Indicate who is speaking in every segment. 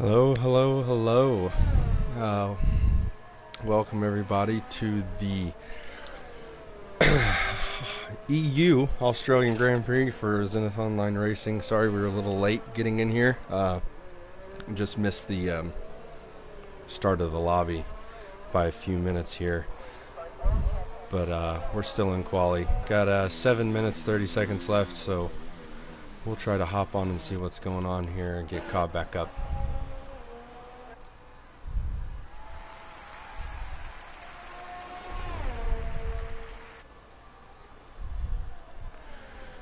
Speaker 1: Hello, hello, hello. Uh, Welcome everybody to the EU Australian Grand Prix for Zenith Online Racing. Sorry we were a little late getting in here. Just missed the start of the lobby by a few minutes here. But we're still in quali. Got 7 minutes, 30 seconds left, so we'll try to hop on and see what's going on here and get caught back up.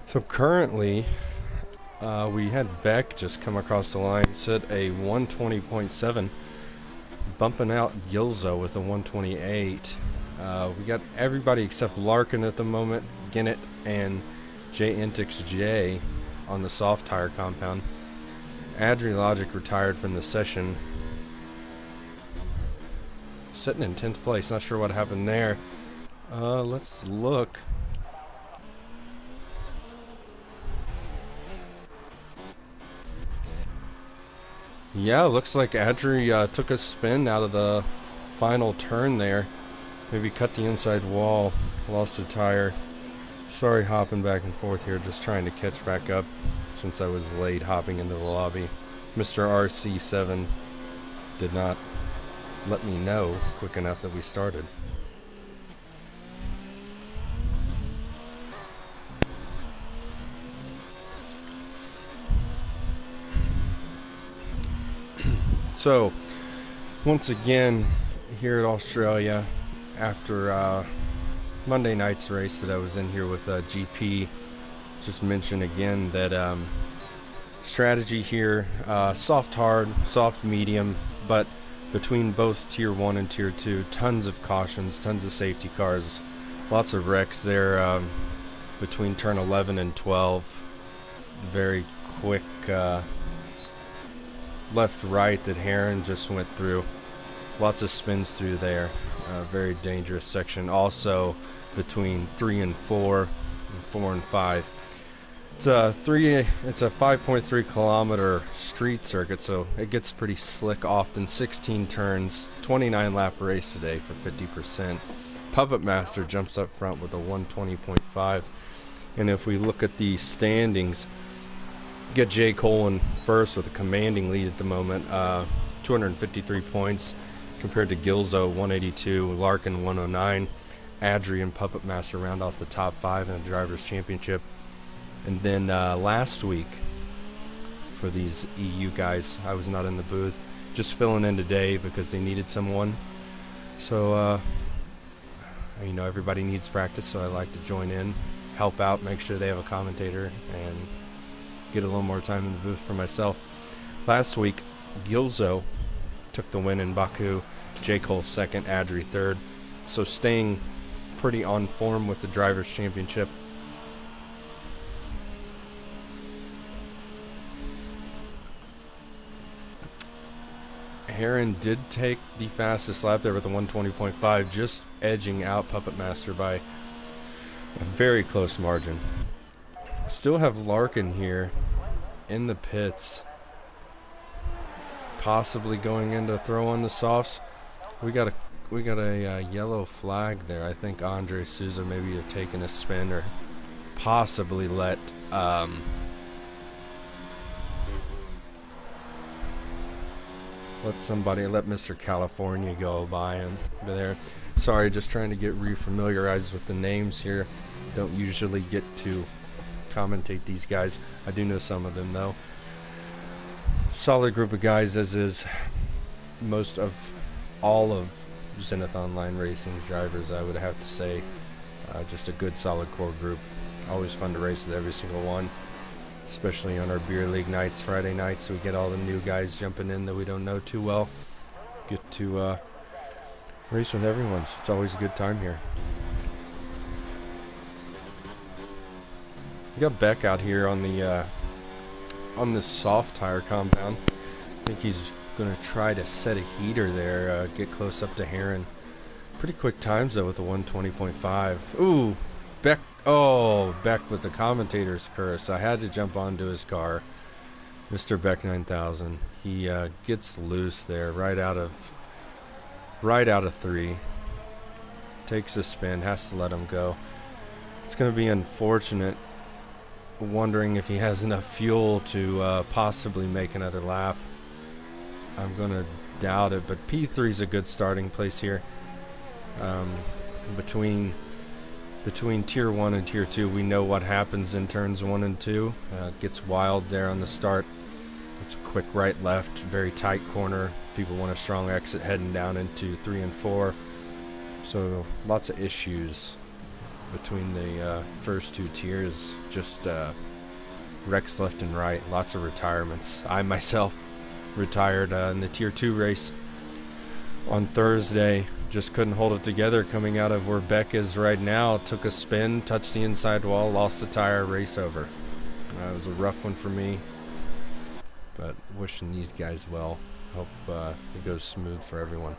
Speaker 1: So currently, we had Beck just come across the line, set a 120.7, bumping out Gilzo with a 128. We got everybody except Larkin at the moment, Ginnett and J Intix J on the soft tire compound. Adri Logic retired from the session, sitting in 10th place. Not sure what happened there. Let's look. Yeah, looks like Adri took a spin out of the final turn there. Maybe cut the inside wall, lost a tire. Sorry hopping back and forth here, just trying to catch back up since I was late hopping into the lobby. Mr. RC7 did not let me know quick enough that we started. So, once again, here at Australia, after Monday night's race that I was in here with GP, just mention again that strategy here, soft hard, soft medium, but between both tier 1 and tier 2, tons of cautions, tons of safety cars, lots of wrecks there between turn 11 and 12. Very quick left right that Heron just went through. Lots of spins through there. Very dangerous section. Also between 3 and 4 and 4 and 5. It's a 5.3 kilometer street circuit, so it gets pretty slick often. 16 turns, 29 lap race today for 50%. Puppet Master jumps up front with a 120.5. And if we look at the standings, get Jay Cole in first with a commanding lead at the moment, 253 points compared to Gilzo 182, Larkin 109. Adri and Puppet Master round off the top 5 in the Drivers' Championship. And then last week for these EU guys, I was not in the booth, just filling in today because they needed someone. So you know, everybody needs practice, so I like to join in, help out, make sure they have a commentator, and get a little more time in the booth for myself. Last week, Gilzo took the win in Baku, J. Cole second, Adri third. So staying pretty on form with the Drivers' Championship. Heron did take the fastest lap there with a 120.5, just edging out Puppet Master by a very close margin. Still have Larkin here in the pits, possibly going in to throw on the softs. We got a yellow flag there. I think Andre Souza maybe have taken a spin or possibly let Mr. California go by him there. Sorry, just trying to get re-familiarized with the names here. Don't usually get to commentate these guys. I do know some of them though. Solid group of guys, as is most of all of Zenith Online Racing's drivers, I would have to say. Just a good solid core group. Always fun to race with every single one, especially on our beer league nights, Friday nights. We get all the new guys jumping in that we don't know too well. Get to race with everyone. So it's always a good time here. We got Beck out here on the on this soft tire compound. I think he's going to try to set a heater there, get close up to Heron. Pretty quick times though with a 120.5. Ooh, Beck. Oh, Beck with the commentator's curse. I had to jump onto his car. Mr. Beck 9000. He gets loose there right out of 3. Takes a spin, has to let him go. It's going to be unfortunate. Wondering if he has enough fuel to possibly make another lap. I'm going to doubt it, but P3 is a good starting place here. Between tier 1 and tier 2, we know what happens in turns 1 and 2. Gets wild there on the start. It's a quick right left, very tight corner. People want a strong exit heading down into 3 and 4. So lots of issues between the first 2 tiers. Just wrecks left and right. Lots of retirements. I myself retired in the tier 2 race on Thursday. Just couldn't hold it together coming out of where Beck is right now. Took a spin, touched the inside wall, lost the tire, race over. It was a rough one for me, but wishing these guys well. Hope it goes smooth for everyone.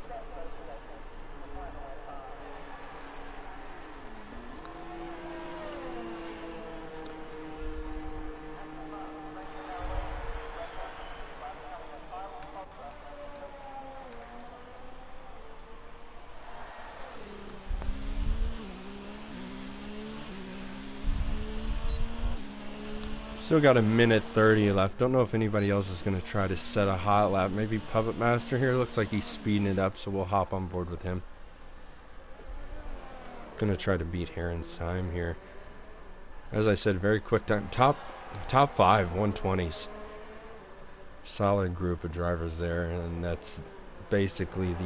Speaker 1: Still got a minute 30 left. Don't know if anybody else is going to try to set a hot lap. Maybe Puppet Master here. Looks like he's speeding it up, so we'll hop on board with him. Going to try to beat Heron's time here. As I said, very quick time. Top 5 120s. Solid group of drivers there, and that's basically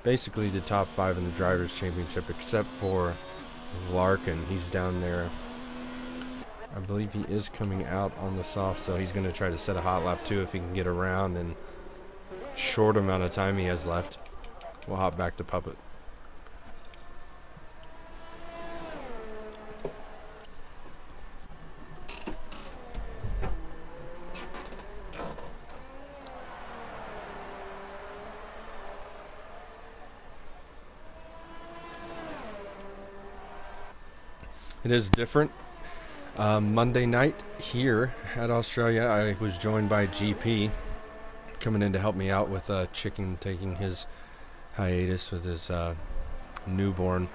Speaker 1: the top 5 in the Drivers' Championship, except for Larkin. He's down there. I believe he is coming out on the soft, so he's going to try to set a hot lap too if he can get around in short amount of time he has left. We'll hop back to Puppet. It is different. Monday night here at Australia, I was joined by GP coming in to help me out with Chicken taking his hiatus with his newborn.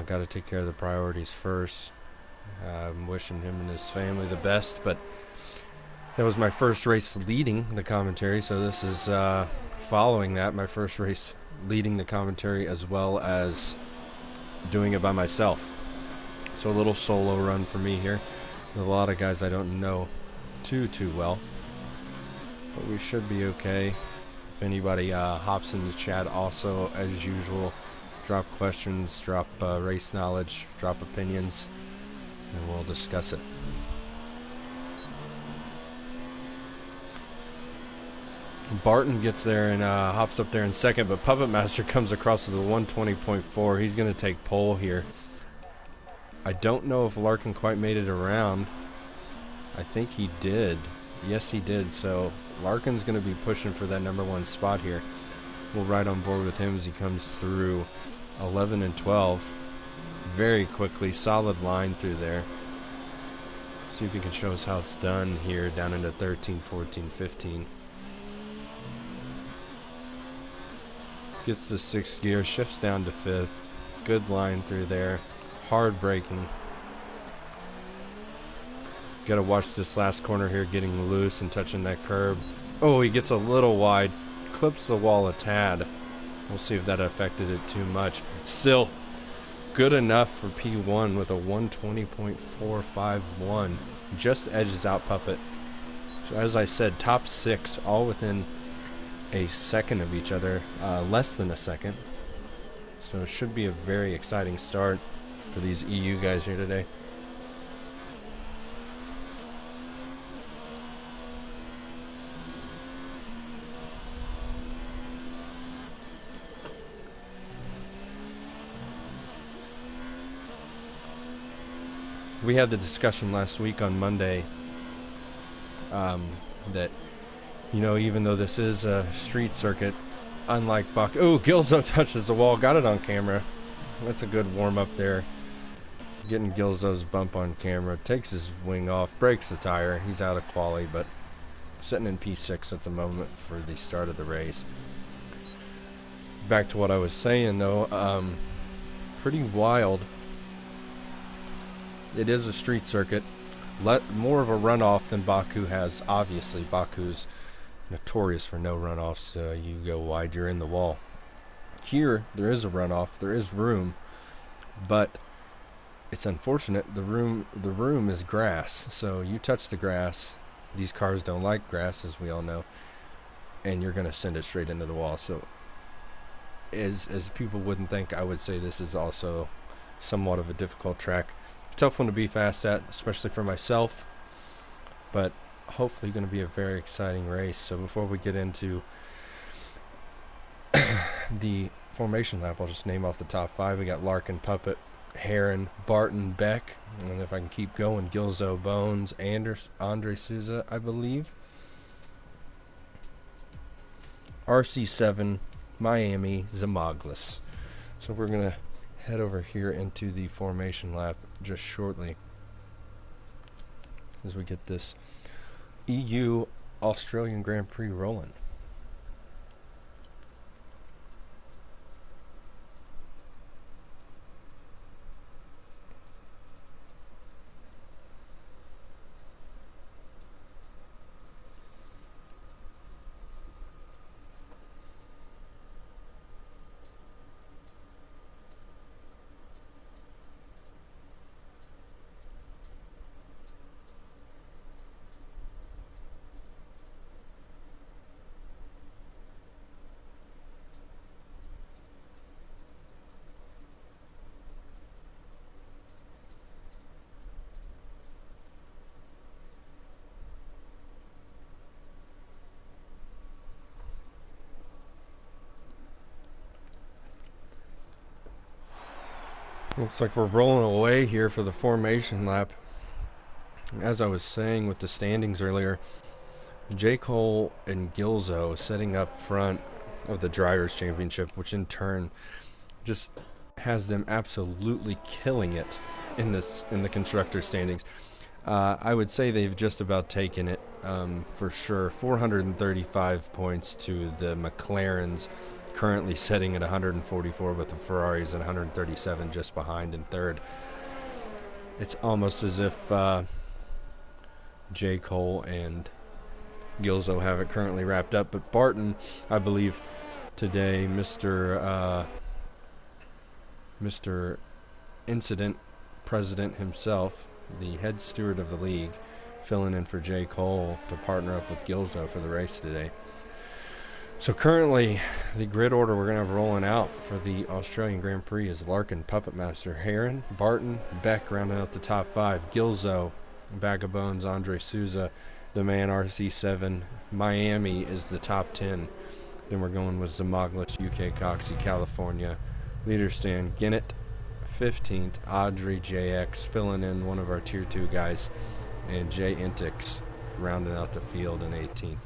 Speaker 1: Got to take care of the priorities first. I'm wishing him and his family the best, but that was my first race leading the commentary, so this is following that, my first race leading the commentary as well as doing it by myself. So a little solo run for me here. With a lot of guys I don't know too well, but we should be okay. If anybody hops in the chat, also as usual, drop questions, drop race knowledge, drop opinions, and we'll discuss it. Barton gets there and hops up there in second, but Puppet Master comes across with a 120.4. He's going to take pole here. I don't know if Larkin quite made it around. I think he did. Yes, he did. So Larkin's going to be pushing for that #1 spot here. We'll ride on board with him as he comes through 11 and 12. Very quickly, solid line through there. See if he can show us how it's done here down into 13, 14, 15. Gets the 6th gear, shifts down to 5th. Good line through there. Hard braking. Got to watch this last corner here, getting loose and touching that curb. Oh, he gets a little wide, clips the wall a tad. We'll see if that affected it too much. Still good enough for P1 with a 120.451. Just edges out Puppet. So as I said, top 6, all within a second of each other, less than a second. So it should be a very exciting start for these EU guys here today. We had the discussion last week on Monday that, you know, even though this is a street circuit, unlike Bach. Oh, Gilzo touches the wall, got it on camera. That's a good warm up there. Getting Gilzo's bump on camera. Takes his wing off. Breaks the tire. He's out of quali, but sitting in P6 at the moment for the start of the race. Back to what I was saying, though. Pretty wild. It is a street circuit. More of a runoff than Baku has. Obviously, Baku's notorious for no runoffs. You go wide, you're in the wall. Here, there is a runoff. There is room, but it's unfortunate. The room is grass. So you touch the grass. These cars don't like grass, as we all know, and you're going to send it straight into the wall. So, as people wouldn't think, I would say this is also somewhat of a difficult track. Tough one to be fast at, especially for myself, but hopefully going to be a very exciting race. So before we get into the formation lap, I'll just name off the top 5. We got Larkin, Puppet, Heron, Barton, Beck, and if I can keep going, Gilzo, Bones, Andre Souza, I believe, RC7, Miami, Zamoglis. So we're going to head over here into the formation lap just shortly as we get this EU Australian Grand Prix rolling. Looks like we're rolling away here for the formation lap. As I was saying with the standings earlier, J. Cole and Gilzo setting up front of the Drivers' Championship, which in turn just has them absolutely killing it in the constructor standings. I would say they've just about taken it for sure. 435 points to the McLarens, currently sitting at 144, with the Ferraris at 137 just behind in third. It's almost as if J. Cole and Gilzo have it currently wrapped up, but Barton, I believe today, Mr. Incident President himself, the head steward of the league, filling in for J. Cole to partner up with Gilzo for the race today. So currently, the grid order we're going to have rolling out for the Australian Grand Prix is Larkin, Puppet Master, Heron, Barton, Beck rounding out the top 5, Gilzo, Bag of Bones, Andre Souza, the man RC7, Miami is the top 10. Then we're going with Zamoglis, UK Coxey, California, leader stand, Ginnett, 15th, Audrey JX filling in one of our tier 2 guys, and Jay Intix rounding out the field in 18th.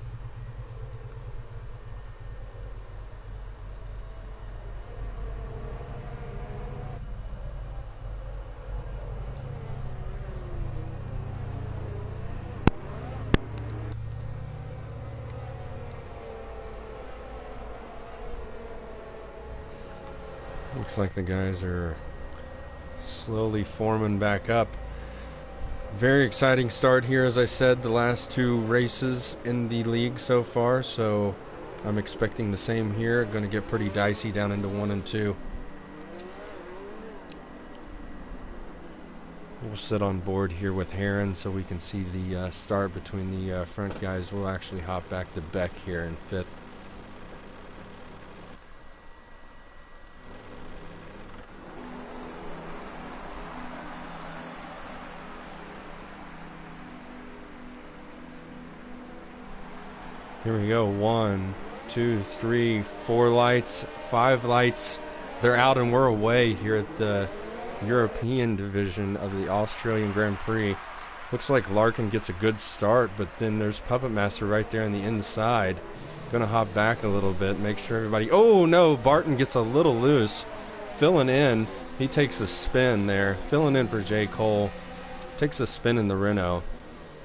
Speaker 1: Looks like the guys are slowly forming back up. Very exciting start here, as I said, the last 2 races in the league so far, so I'm expecting the same here. Going to get pretty dicey down into 1 and 2. We'll sit on board here with Heron so we can see the start between the front guys. We'll actually hop back to Beck here in 5th. Here we go. 1, 2, 3, 4 lights, 5 lights. They're out and we're away here at the European division of the Australian Grand Prix. Looks like Larkin gets a good start, but then there's Puppet Master right there on the inside. Gonna hop back a little bit, make sure everybody... Oh no, Barton gets a little loose, filling in. He takes a spin there, filling in for J. Cole. Takes a spin in the Renault.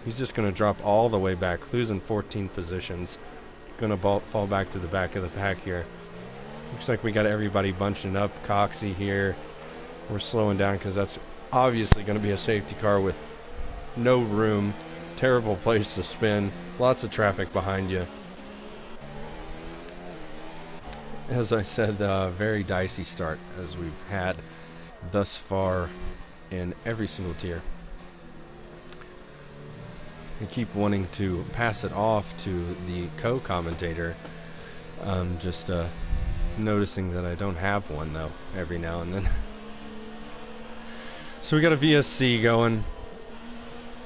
Speaker 1: He's just going to drop all the way back, losing 14 positions. Going to fall back to the back of the pack here. Looks like we got everybody bunching up. Coxie here. We're slowing down because that's obviously going to be a safety car with no room. Terrible place to spin. Lots of traffic behind you. As I said, very dicey start as we've had thus far in every single tier. I keep wanting to pass it off to the co-commentator. Just noticing that I don't have one though every now and then. So we got a VSC going.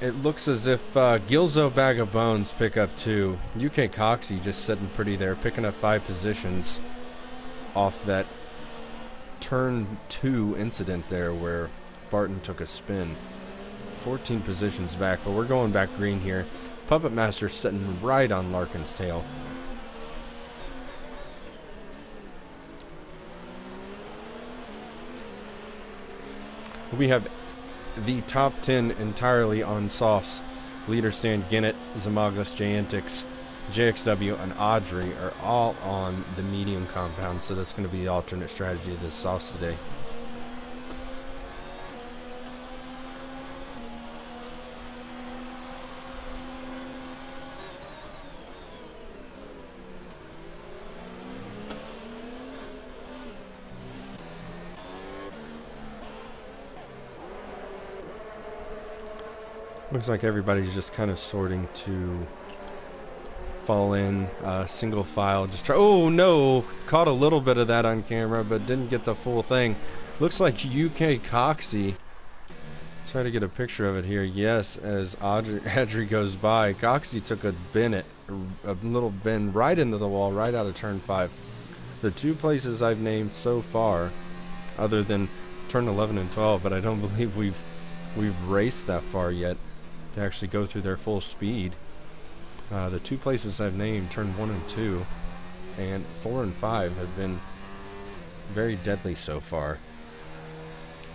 Speaker 1: It looks as if Gilzo Bag of Bones pick up 2. UK Coxie just sitting pretty there, picking up 5 positions off that turn 2 incident there where Barton took a spin. 14 positions back, but we're going back green here. Puppet Master sitting right on Larkin's tail. We have the top 10 entirely on softs. Leader Stand, Ginnett, Zamagos, Jantix, JXW, and Audrey are all on the medium compound, so that's going to be the alternate strategy of the softs today. Looks like everybody's just kind of sorting to fall in single file. Just try. Oh no! Caught a little bit of that on camera, but didn't get the full thing. Looks like UK Coxie. Try to get a picture of it here. Yes, as Audrey goes by, Coxie took a little bend right into the wall, right out of turn 5. The 2 places I've named so far, other than turn 11 and 12, but I don't believe we've raced that far yet to actually go through their full speed. The 2 places I've named, turn 1 and 2, and 4 and 5 have been very deadly so far.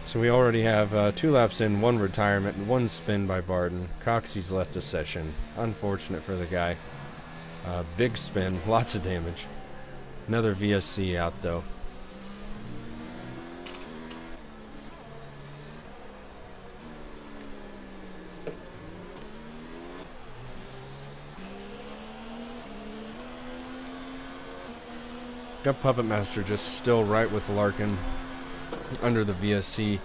Speaker 1: So we already have 2 laps in, 1 retirement, and 1 spin by Barton. Coxie's left a session. Unfortunate for the guy. Big spin, lots of damage. Another VSC out though. Got Puppet Master just still right with Larkin under the VSC,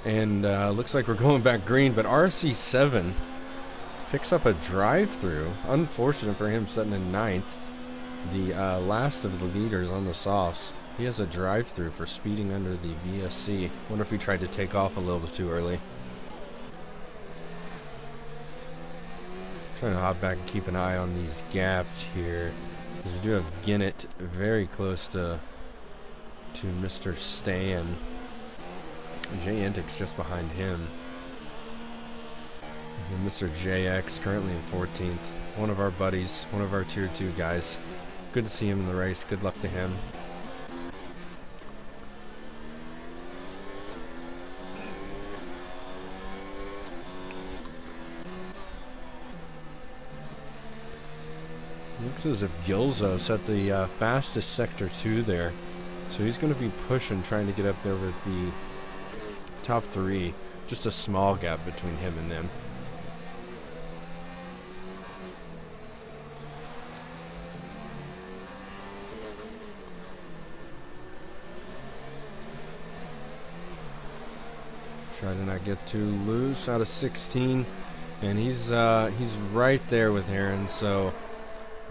Speaker 1: and looks like we're going back green, but RC7 picks up a drive-through. Unfortunate for him, sitting in 9th, the last of the leaders on the softs. He has a drive-through for speeding under the VSC. Wonder if he tried to take off a little too early. Trying to hop back and keep an eye on these gaps here. We do have Ginnett very close to Mr. Stan. Jay Entix just behind him. And Mr. JX currently in 14th. One of our buddies, one of our tier 2 guys. Good to see him in the race. Good luck to him. Looks as if Gilzo set the fastest sector 2 there. So he's going to be pushing, trying to get up there with the top 3. Just a small gap between him and them. Try to not get too loose out of 16. And he's right there with Heron, so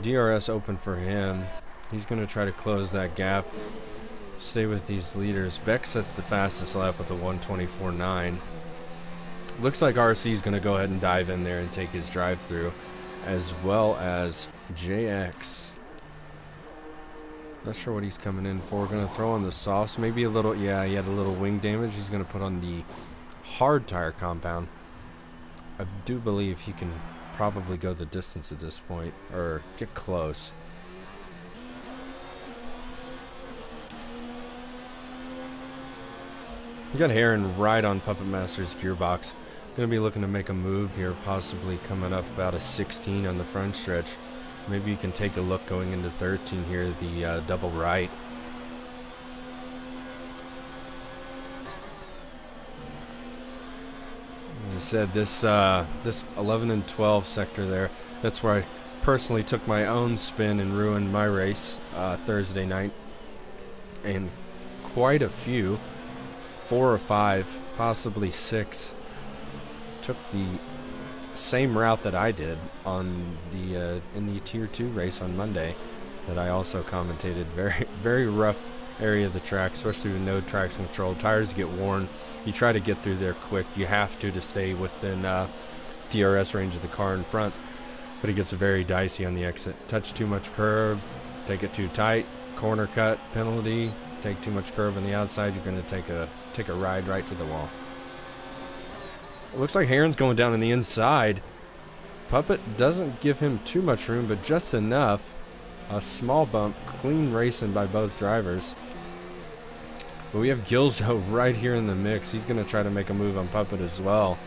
Speaker 1: DRS open for him. He's going to try to close that gap. Stay with these leaders. Beck sets the fastest lap with a 124.9. Looks like RC is going to go ahead and dive in there and take his drive-through, as well as JX. Not sure what he's coming in for. Going to throw on the softs. Maybe a little, yeah, he had a little wing damage. He's going to put on the hard tire compound. I do believe he can probably go the distance at this point, or get close. We got Heron right on Puppet Master's gearbox. Gonna be looking to make a move here, possibly coming up about a 16 on the front stretch. Maybe you can take a look going into 13 here, the double right. As I said, this 11 and 12 sector there, that's where I personally took my own spin and ruined my race Thursday night. And quite a few, 4 or 5, possibly 6, took the same route that I did on the in the Tier 2 race on Monday that I also commentated. Very rough area of the track, especially with no traction control. Tires get worn. You try to get through there quick. You have to stay within DRS range of the car in front, but it gets very dicey on the exit. Touch too much curb, take it too tight, corner cut penalty. Take too much curve on the outside, you're going to take a ride right to the wall. It looks like Heron's going down on the inside. Puppet doesn't give him too much room, but just enough. A small bump, clean racing by both drivers. But we have Gilzo right here in the mix. He's going to try to make a move on Puppet as well.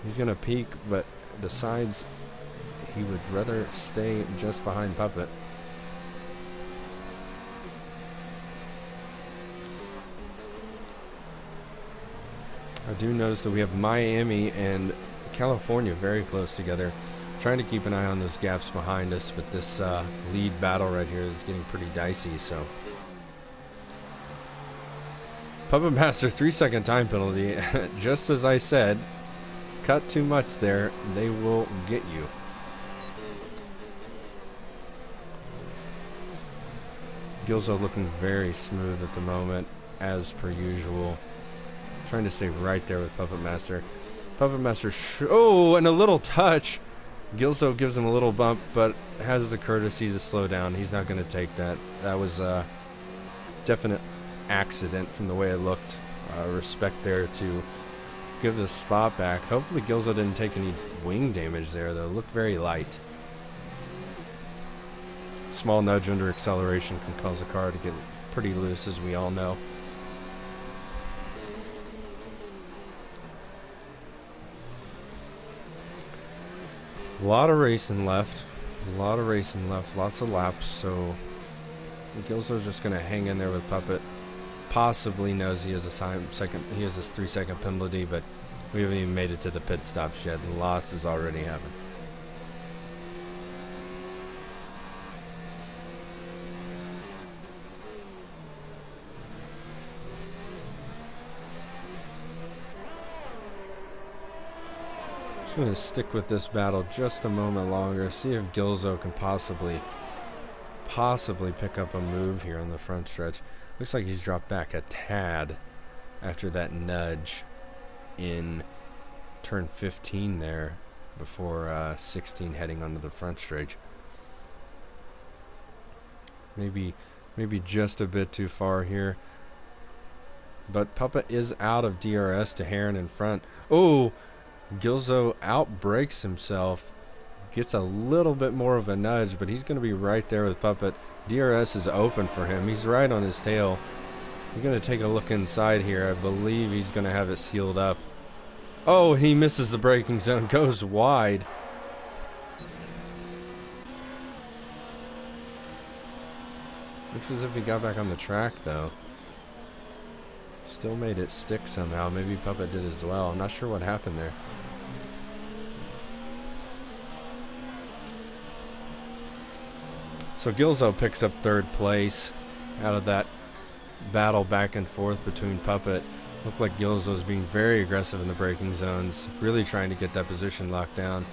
Speaker 1: He's going to peek, but decides he would rather stay just behind Puppet. I do notice that we have Miami and California very close together. Trying to keep an eye on those gaps behind us, but this lead battle right here is getting pretty dicey, so. Puppet Master 3-second time penalty. Just as I said, cut too much there, they will get you. Gilzo looking very smooth at the moment, as per usual. Trying to stay right there with Puppet Master. Puppet Master, oh, and a little touch. Gilzo gives him a little bump, but has the courtesy to slow down. He's not going to take that. That was a definite accident from the way it looked. Respect there to give the spot back. Hopefully Gilzo didn't take any wing damage there, though. It looked very light. Small nudge under acceleration can cause a car to get pretty loose, as we all know. A lot of racing left. Lots of laps. So Gilzo's just going to hang in there with Puppet. Possibly knows he has a he has this 3-second penalty, but we haven't even made it to the pit stops yet. Lots has already happened. Just going to stick with this battle just a moment longer, see if Gilzo can possibly pick up a move here on the front stretch. Looks like he's dropped back a tad after that nudge in turn 15 there before 16 heading onto the front stretch. Maybe just a bit too far here. But Puppet is out of DRS to Heron in front. Oh! Gilzo outbrakes himself, gets a little bit more of a nudge, but he's going to be right there with Puppet. DRS is open for him. He's right on his tail. We're going to take a look inside here. I believe he's going to have it sealed up. Oh, he misses the braking zone, goes wide. Looks as if he got back on the track, though. Still made it stick somehow. Maybe Puppet did as well. I'm not sure what happened there. So Gilzo picks up third place out of that battle back and forth between Puppet. Looked like Gilzo's being very aggressive in the braking zones, really trying to get that position locked down.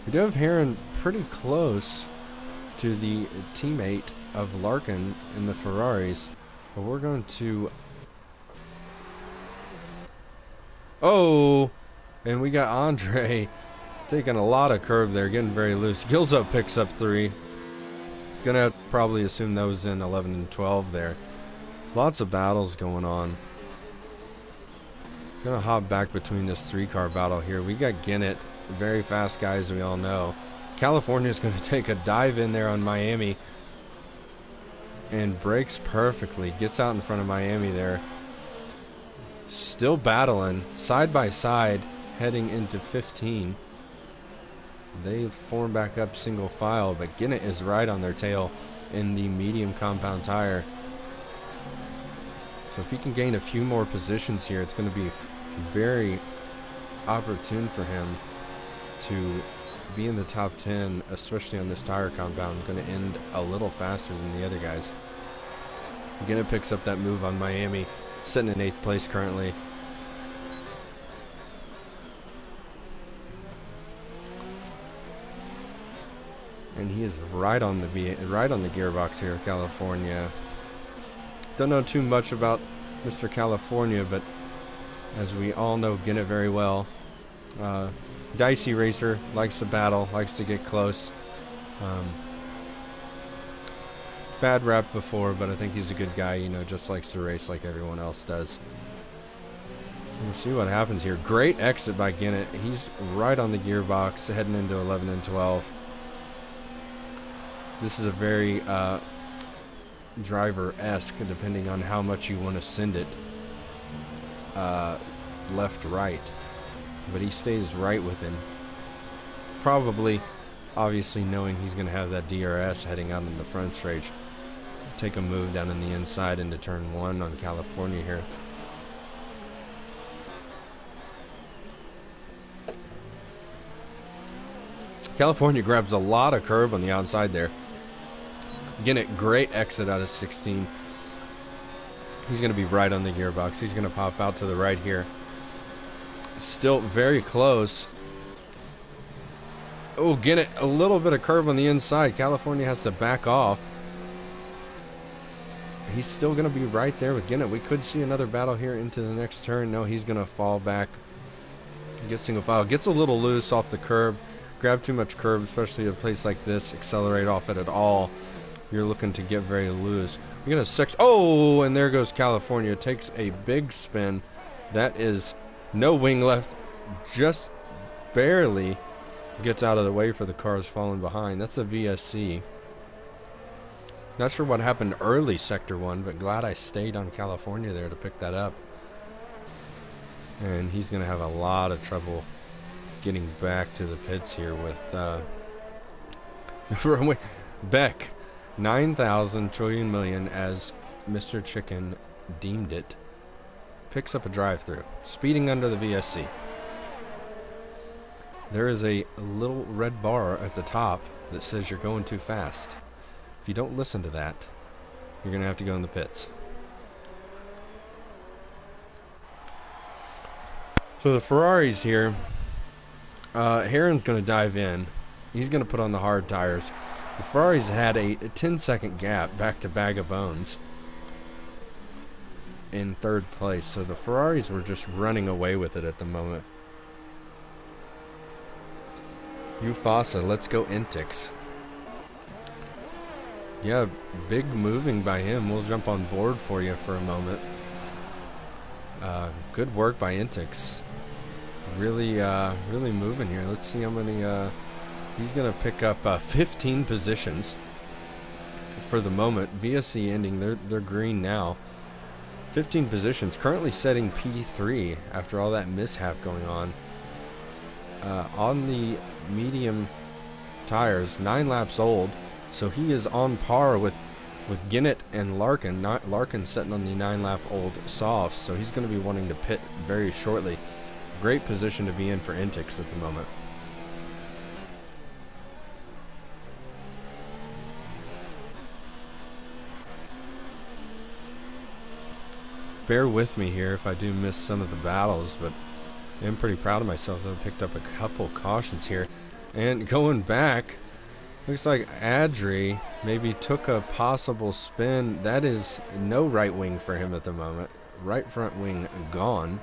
Speaker 1: We do have Heron pretty close to the teammate of Larkin in the Ferraris, but we're going to... Oh! And we got Andre taking a lot of curve there, getting very loose. Gilzo picks up 3. Gonna probably assume those in 11 and 12 there. Lots of battles going on. Gonna hop back between this 3-car battle here. We got Ginnett, very fast guy, as we all know. California's gonna take a dive in there on Miami and brakes perfectly. Gets out in front of Miami there. still battling side by side heading into 15. They form back up single file, but Ginnett is right on their tail in the medium compound tire. So if he can gain a few more positions here, it's going to be very opportune for him to be in the top 10, especially on this tire compound. Going to end a little faster than the other guys. Ginnett picks up that move on Miami, sitting in 8th place currently. And he is right on the gearbox here, California. Don't know too much about Mr. California, but as we all know Ginnett very well, dicey racer, likes to battle, likes to get close. Bad rap before, but I think he's a good guy, you know, just likes to race like everyone else does. We'll see what happens here. Great exit by Ginnett. He's right on the gearbox, heading into 11 and 12. This is a very driver-esque, depending on how much you want to send it left-right. But he stays right with him. Probably, obviously, knowing he's going to have that DRS heading out in the front straight. Take a move down in the inside into turn 1 on California here. California grabs a lot of curb on the outside there. Ginnett, great exit out of 16. He's going to be right on the gearbox. He's going to pop out to the right here. Still very close. Oh, Ginnett, a little bit of curb on the inside. California has to back off. He's still going to be right there with Ginnett. We could see another battle here into the next turn. No, he's going to fall back. Gets single file. Gets a little loose off the curb. Grab too much curb, especially at a place like this. Accelerate off it at all. You're looking to get very loose. You're going to oh, and there goes California. Takes a big spin. That is no wing left. Just barely gets out of the way for the cars falling behind. That's a VSC. Not sure what happened early Sector 1, but glad I stayed on California there to pick that up. And he's going to have a lot of trouble getting back to the pits here with Beck. 9,000 trillion million, as Mr. Chicken deemed it. Picks up a drive-through. Speeding under the VSC. There is a little red bar at the top that says you're going too fast. If you don't listen to that, you're going to have to go in the pits. So the Ferraris here, Herron's going to dive in. He's going to put on the hard tires. The Ferraris had a 10-second gap back to Bag of Bones in 3rd place. So the Ferraris were just running away with it at the moment. Ufasa, let's go Intix. Yeah, big moving by him. We'll jump on board for you for a moment. Good work by Intix. Really moving here. Let's see how many. He's going to pick up 15 positions for the moment. VSC ending. They're green now. 15 positions. Currently setting P3 after all that mishap going on. On the medium tires, 9 laps old. So he is on par with Ginnett and Larkin. Larkin sitting on the 9-lap old softs. So he's going to be wanting to pit very shortly. Great position to be in for Intix at the moment. Bear with me here if I do miss some of the battles, but I'm pretty proud of myself that I picked up a couple cautions here. And going back, looks like Adri maybe took a possible spin. That is no right wing for him at the moment. Right front wing gone.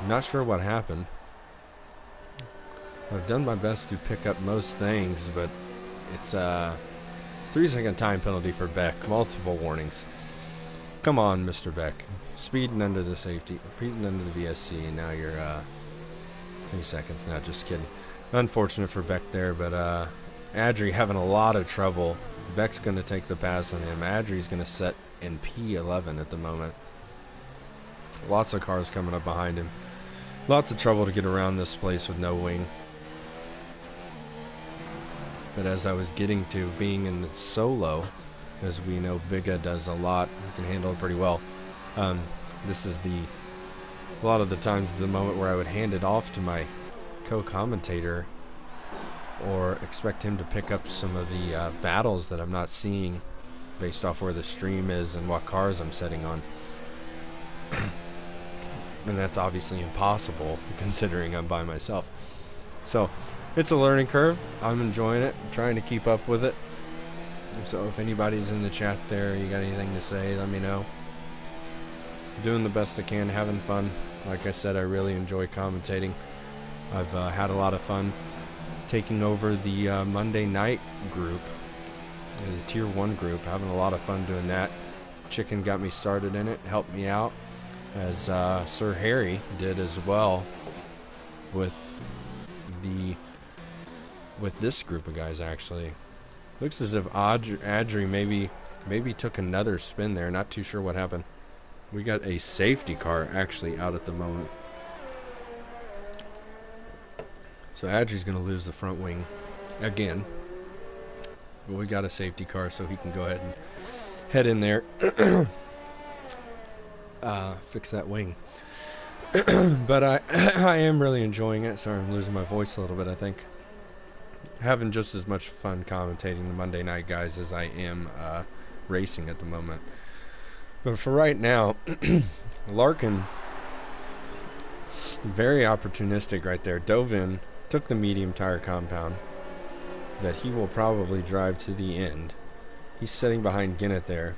Speaker 1: Not sure what happened. I've done my best to pick up most things, but it's a 3-second time penalty for Beck. Multiple warnings. Come on, Mr. Beck. Speeding under the safety, speeding under the VSC, and now you're 3 seconds now. Just kidding. Unfortunate for Beck there, but Adri having a lot of trouble. Beck's going to take the pass on him. Adri's going to set in P11 at the moment. Lots of cars coming up behind him. Lots of trouble to get around this place with no wing. But as I was getting to being in the solo, as we know Bigga does a lot, he can handle it pretty well. This is a lot of the times the moment where I would hand it off to my co-commentator or expect him to pick up some of the battles that I'm not seeing based off where the stream is and what cars I'm setting on. And that's obviously impossible considering I'm by myself. So it's a learning curve. I'm enjoying it. I'm trying to keep up with it. So if anybody's in the chat there, you got anything to say, let me know. Doing the best I can, having fun. Like I said, I really enjoy commentating. I've had a lot of fun taking over the Monday night group, the tier 1 group, having a lot of fun doing that. Chicken got me started in it, helped me out, as Sir Harry did as well with this group of guys. Actually looks as if Adri maybe took another spin there. Not too sure what happened. We got a safety car actually out at the moment, so Adri's gonna lose the front wing again, but we got a safety car so he can go ahead and head in there fix that wing. But I am really enjoying it. Sorry, I'm losing my voice a little bit. I think having just as much fun commentating the Monday night guys as I am racing at the moment. But for right now, Larkin, very opportunistic right there, dove in, took the medium tire compound that he will probably drive to the end. He's sitting behind Ginnett there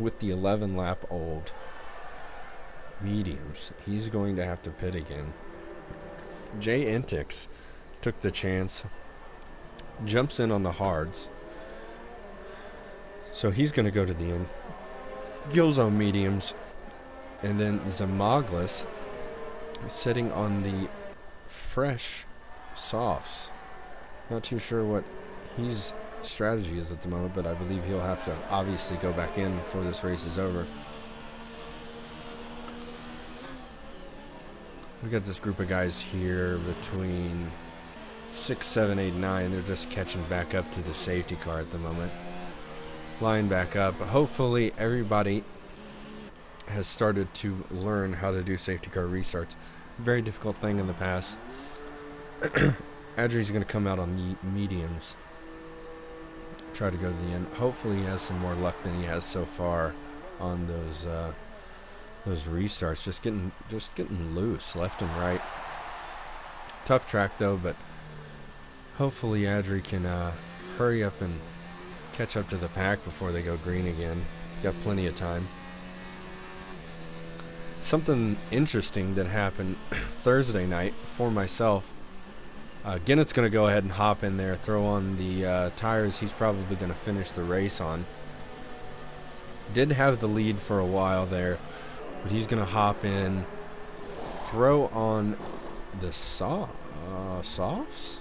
Speaker 1: with the 11 lap old mediums. He's going to have to pit again. Jay Intix took the chance, jumps in on the hards, so he's going to go to the end. Gilzo mediums, and then Zamoglis sitting on the fresh softs. Not too sure what his strategy is at the moment, but I believe he'll have to obviously go back in before this race is over. We got this group of guys here between 6, 7, 8, 9. They're just catching back up to the safety car at the moment. Line back up. Hopefully everybody has started to learn how to do safety car restarts. Very difficult thing in the past. Adri's going to come out on the mediums, try to go to the end. Hopefully he has some more luck than he has so far on those restarts. Just getting loose left and right. Tough track though, but hopefully Adri can hurry up and catch up to the pack before they go green again. Got plenty of time. Something interesting that happened Thursday night for myself. Ginnett's going to go ahead and hop in there, throw on the tires he's probably going to finish the race on. Did have the lead for a while there, but he's going to hop in, throw on the softs?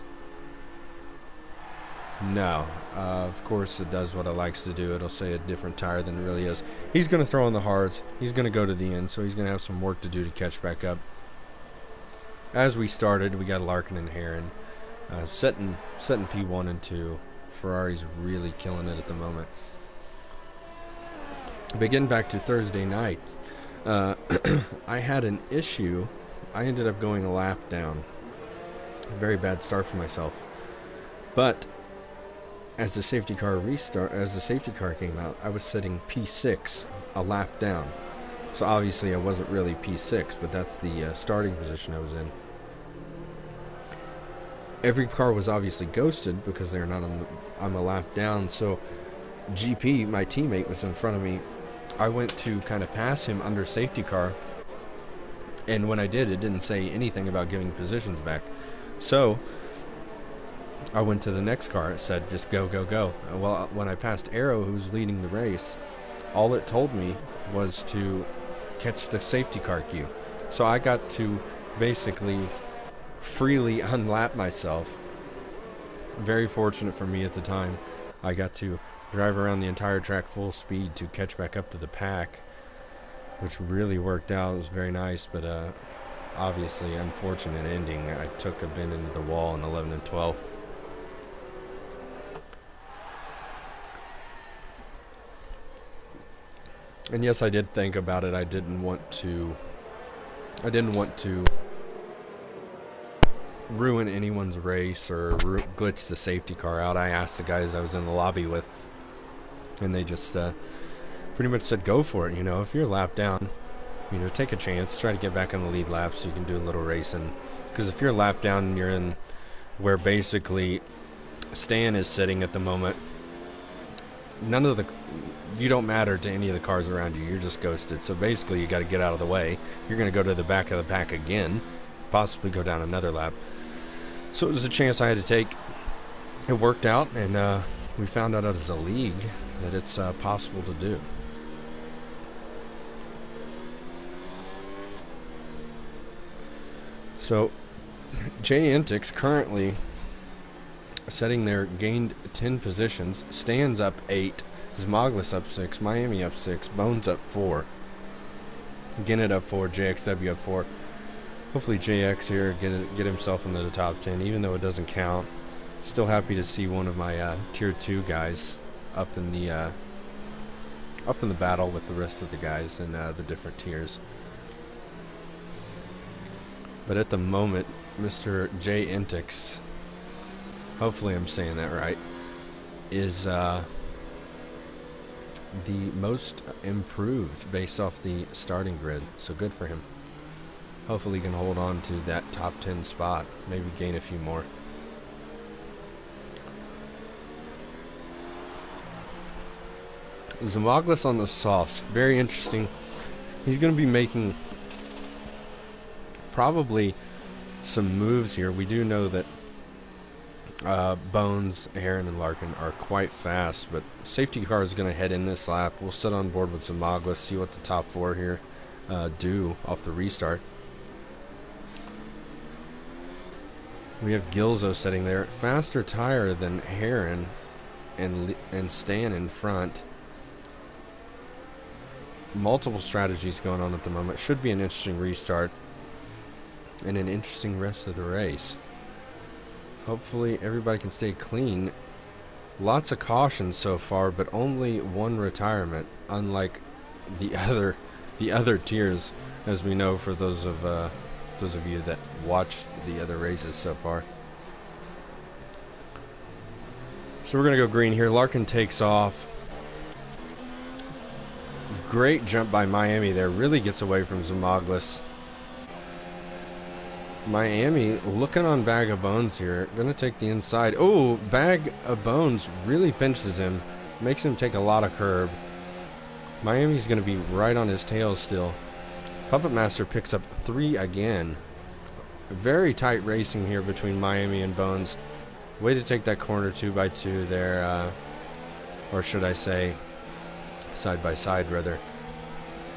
Speaker 1: No, of course it does what it likes to do. It'll say a different tire than it really is. He's going to throw on the hards. He's going to go to the end, so he's going to have some work to do to catch back up. As we started, we got Larkin and Heron setting P1 and 2. Ferrari's really killing it at the moment. But getting back to Thursday night, I had an issue. I ended up going a lap down. A very bad start for myself. But as the safety car came out, I was sitting P6 a lap down. So obviously I wasn't really P6, but that's the starting position I was in. Every car was obviously ghosted because they're not on the lap down. So GP, my teammate, was in front of me. I went to kind of pass him under safety car, and when I did, it didn't say anything about giving positions back. So I went to the next car. It said just go, go, go. Well, when I passed Arrow, who's leading the race, all it told me was to catch the safety car queue. So I got to basically freely unlap myself. Very fortunate for me at the time. I got to drive around the entire track full speed to catch back up to the pack. which really worked out. It was very nice, but obviously unfortunate ending. I took a bend into the wall in 11 and 12. And yes, I did think about it. I didn't want to ruin anyone's race or glitch the safety car out. I asked the guys I was in the lobby with, and they just pretty much said, go for it. You know, if you're a lap down, you know, take a chance, try to get back on the lead lap so you can do a little racing. Because if you're a lap down and you're in where basically Stan is sitting at the moment, you don't matter to any of the cars around you. You're just ghosted. So basically you got to get out of the way. You're going to go to the back of the pack again, possibly go down another lap. So it was a chance I had to take. It worked out, and we found out as a league that it's possible to do. So Jay Intix currently setting there, gained 10 positions. Stan's up 8, Zmoglis up 6, Miami up 6, Bones up 4, Ginnett up 4, JXW up 4. Hopefully JX here get himself into the top 10, even though it doesn't count. Still happy to see one of my tier 2 guys up in the battle with the rest of the guys in the different tiers. But at the moment, Mr. J Intix, hopefully I'm saying that right, is the most improved based off the starting grid. So good for him. Hopefully he can hold on to that top 10 spot, maybe gain a few more. Zmoglis on the softs, very interesting. He's going to be making probably some moves here. We do know that Bones, Heron, and Larkin are quite fast, but safety car is going to head in this lap. We'll sit on board with Zmoglis, see what the top 4 here do off the restart. We have Gilzo sitting there, faster tire than Heron and Stan in front. Multiple strategies going on at the moment. Should be an interesting restart and an interesting rest of the race. Hopefully everybody can stay clean. Lots of cautions so far, but only one retirement, unlike the other tiers, as we know for those of you that watched the other races so far. So we're gonna go green here. Larkin takes off. Great jump by Miami there. Really gets away from Zmoglis. Miami looking on Bag of Bones here. Gonna take the inside. Oh, Bag of Bones really pinches him. Makes him take a lot of curb. Miami's gonna be right on his tail still. Puppet Master picks up 3 again. Very tight racing here between Miami and Bones. Way to take that corner 2x2 there. Or should I say side by side rather.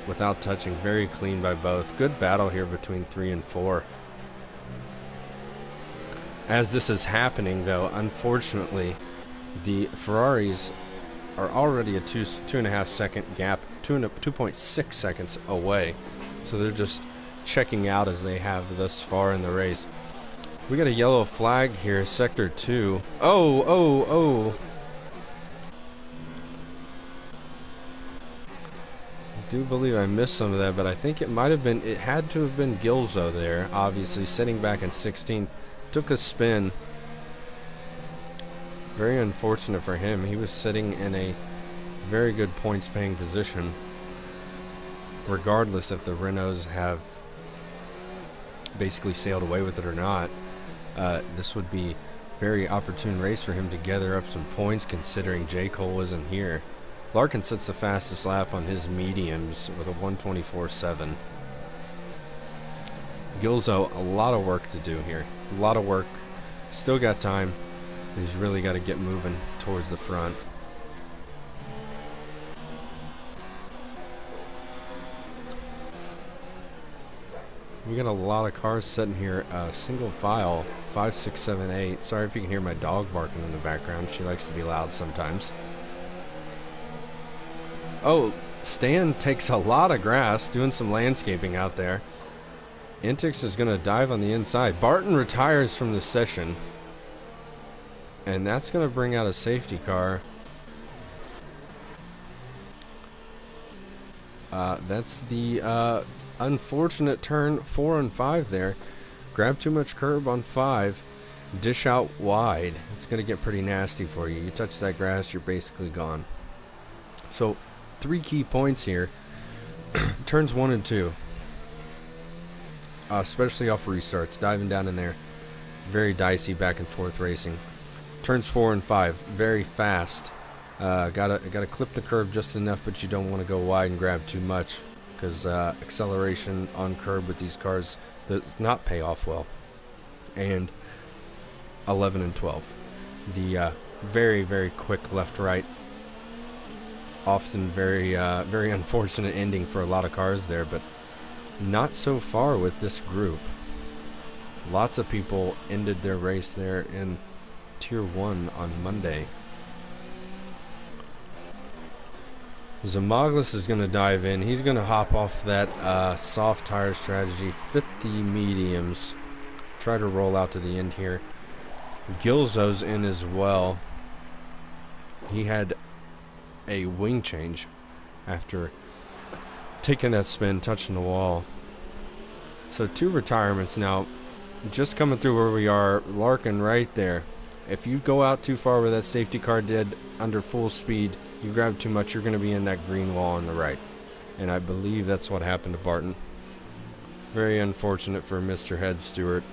Speaker 1: Without touching. Very clean by both. Good battle here between 3 and 4. As this is happening, though, unfortunately, the Ferraris are already a 2.5 second gap, 2.6 seconds away. So they're just checking out as they have thus far in the race. We got a yellow flag here, sector 2. Oh! I do believe I missed some of that, but I think it might have been, it had to have been Gilzo there, obviously, sitting back in 16th. Took a spin. Very unfortunate for him. He was sitting in a very good points paying position. Regardless if the Renaults have basically sailed away with it or not. This would be a very opportune race for him to gather up some points considering J. Cole isn't here. Larkin sets the fastest lap on his mediums with a 1:24.7. Gilzo, a lot of work to do here. A lot of work. Still got time. He's really got to get moving towards the front. We got a lot of cars sitting here. Single file, 5, 6, 7, 8. Sorry if you can hear my dog barking in the background. She likes to be loud sometimes. Oh, Stan takes a lot of grass, doing some landscaping out there. Intix is going to dive on the inside. Barton retires from the session. And that's going to bring out a safety car. That's the unfortunate turn 4 and 5 there. Grab too much curb on 5. Dish out wide. It's going to get pretty nasty for you. You touch that grass, you're basically gone. So, 3 key points here. Turns 1 and 2. Especially off restarts. Diving down in there. Very dicey back and forth racing. Turns 4 and 5. Very fast. Gotta clip the curb just enough, but you don't want to go wide and grab too much, because acceleration on curb with these cars does not pay off well. And 11 and 12. The very, very quick left-right. Often very unfortunate ending for a lot of cars there, but not so far with this group. Lots of people ended their race there in Tier 1 on Monday. Zamaglis is going to dive in. He's going to hop off that soft tire strategy, fit the mediums, try to roll out to the end here. Gilzo's in as well. He had a wing change after taking that spin, touching the wall. So 2 retirements now. Just coming through where we are, Larkin right there. If you go out too far where that safety car did under full speed, you grab too much, you're going to be in that green wall on the right. And I believe that's what happened to Barton. Very unfortunate for Mr. Head Stewart.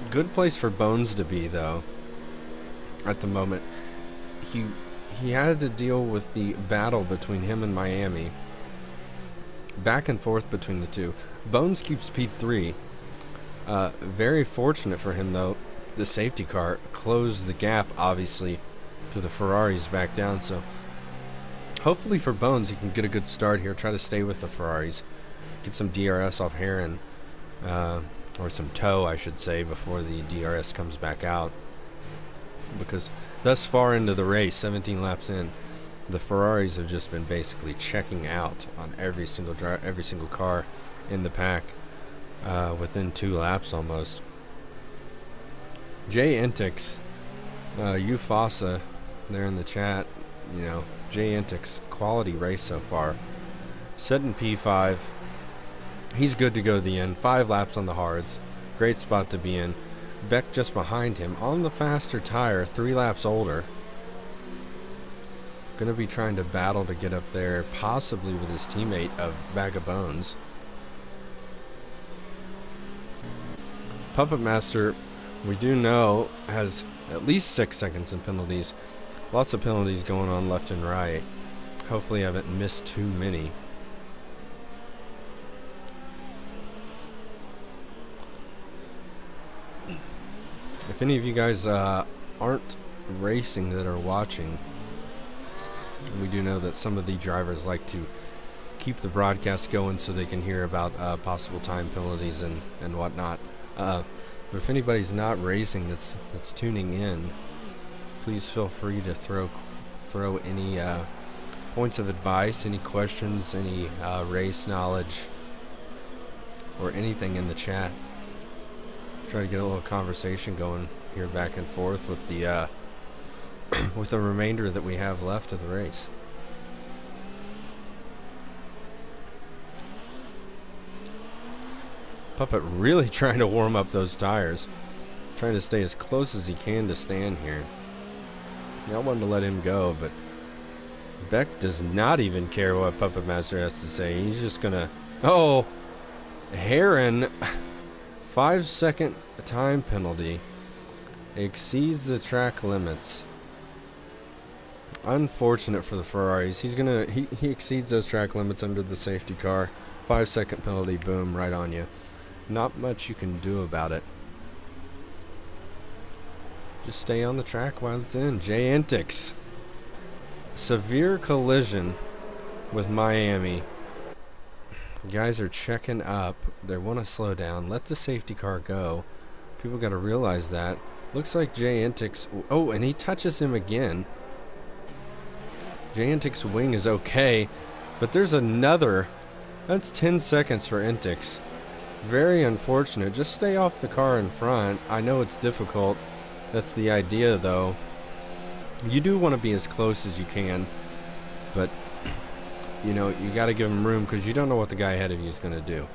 Speaker 1: Good place for Bones to be, though, at the moment. He had to deal with the battle between him and Miami. Back and forth between the two. Bones keeps P3. Very fortunate for him, though. The safety car closed the gap, obviously, to the Ferraris back down. So hopefully for Bones, he can get a good start here. Try to stay with the Ferraris. Get some DRS off Heron. Or some tow, I should say, before the DRS comes back out. Because thus far into the race, 17 laps in, the Ferraris have just been basically checking out on every single car in the pack within 2 laps almost. Jay Intix, Ufasa, there in the chat, you know, Jay Intix, quality race so far. Set in P5. He's good to go to the end. 5 laps on the hards. Great spot to be in. Beck just behind him on the faster tire, 3 laps older. Gonna be trying to battle to get up there, possibly with his teammate of Bag of Bones. Puppet Master, we do know, has at least 6 seconds in penalties. Lots of penalties going on left and right. Hopefully I haven't missed too many. If any of you guys aren't racing that are watching, we do know that some of the drivers like to keep the broadcast going so they can hear about possible time penalties and whatnot. But if anybody's not racing that's tuning in, please feel free to throw any points of advice, any questions, any race knowledge, or anything in the chat. Try to get a little conversation going here back and forth with the with the remainder that we have left of the race. Puppet really trying to warm up those tires, trying to stay as close as he can to Stan here. I wanted to let him go, but Beck does not even care what Puppet Master has to say. He's just gonna... Oh! Heron... 5-second time penalty. Exceeds the track limits. Unfortunate for the Ferraris. He exceeds those track limits under the safety car. 5-second penalty, boom, right on you. Not much you can do about it. Just stay on the track while it's in. Jay Intix. Severe collision with Miami. Guys are checking up. They want to slow down. Let the safety car go. People got to realize that. Looks like Jay Intix. Oh, and he touches him again. Jay Intix's wing is okay, but there's another. That's 10 seconds for Intix. Very unfortunate. Just stay off the car in front. I know it's difficult. That's the idea, though. You do want to be as close as you can, but you know, you got to give him room because you don't know what the guy ahead of you is going to do.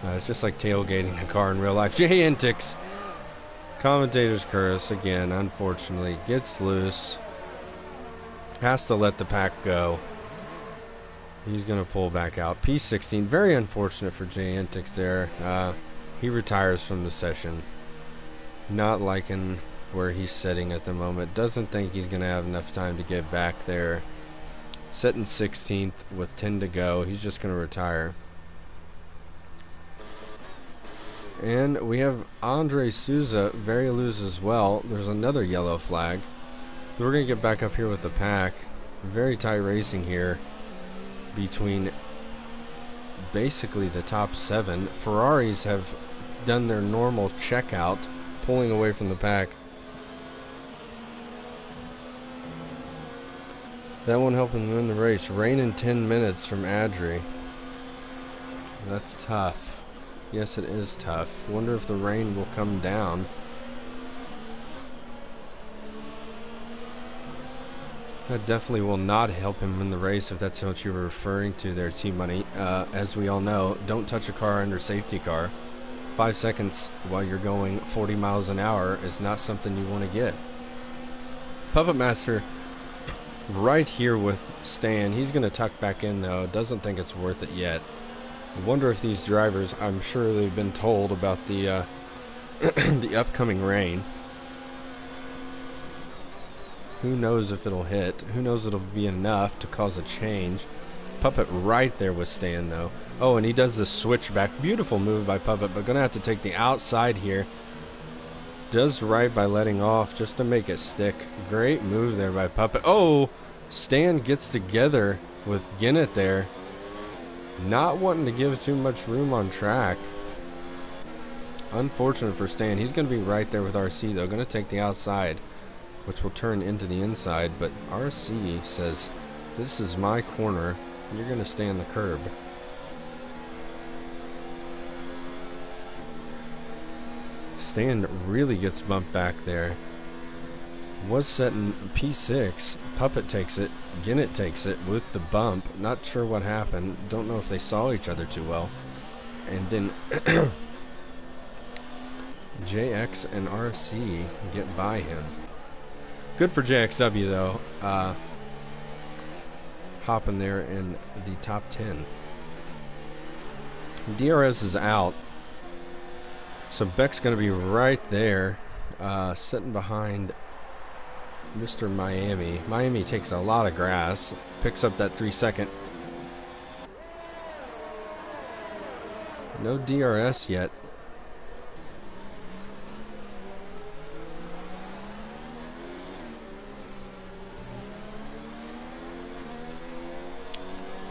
Speaker 1: It's just like tailgating a car in real life. Jay Intix, commentator's curse again, unfortunately, gets loose. Has to let the pack go. He's going to pull back out. P16, very unfortunate for Jay Intix there. He retires from the session. Not liking where he's sitting at the moment. Doesn't think he's going to have enough time to get back there. Sitting 16th with 10 to go. He's just going to retire. And we have Andre Souza very loose as well. There's another yellow flag. We're going to get back up here with the pack. Very tight racing here between basically the top 7. Ferraris have done their normal checkout, pulling away from the pack. That one helping win the race. Rain in 10 minutes from Adri. That's tough. Yes, it is tough. Wonder if the rain will come down. That definitely will not help him win the race if that's what you were referring to there, T-Money. As we all know, don't touch a car under safety car. 5 seconds while you're going 40 miles an hour is not something you want to get. Puppet Master right here with Stan. He's going to tuck back in, though. Doesn't think it's worth it yet. I wonder if these drivers, I'm sure they've been told about the the upcoming rain. Who knows if it'll hit? Who knows if it'll be enough to cause a change? Puppet right there with Stan, though. Oh, and he does the switchback. Beautiful move by Puppet, but going to have to take the outside here. Does right by letting off just to make it stick. Great move there by Puppet. Oh, Stan gets together with Ginnett there. Not wanting to give too much room on track. Unfortunate for Stan. He's going to be right there with RC, though. Going to take the outside, which will turn into the inside. But RC says, this is my corner. You're going to stay on the curb. Stan really gets bumped back there. Was setting P6. Puppet takes it. Ginnett takes it with the bump. Not sure what happened. Don't know if they saw each other too well. And then JX and RC get by him. Good for JXW, though. Hopping there in the top 10. DRS is out. So Beck's going to be right there, sitting behind Mr. Miami. Miami takes a lot of grass, picks up that 3-second. No DRS yet.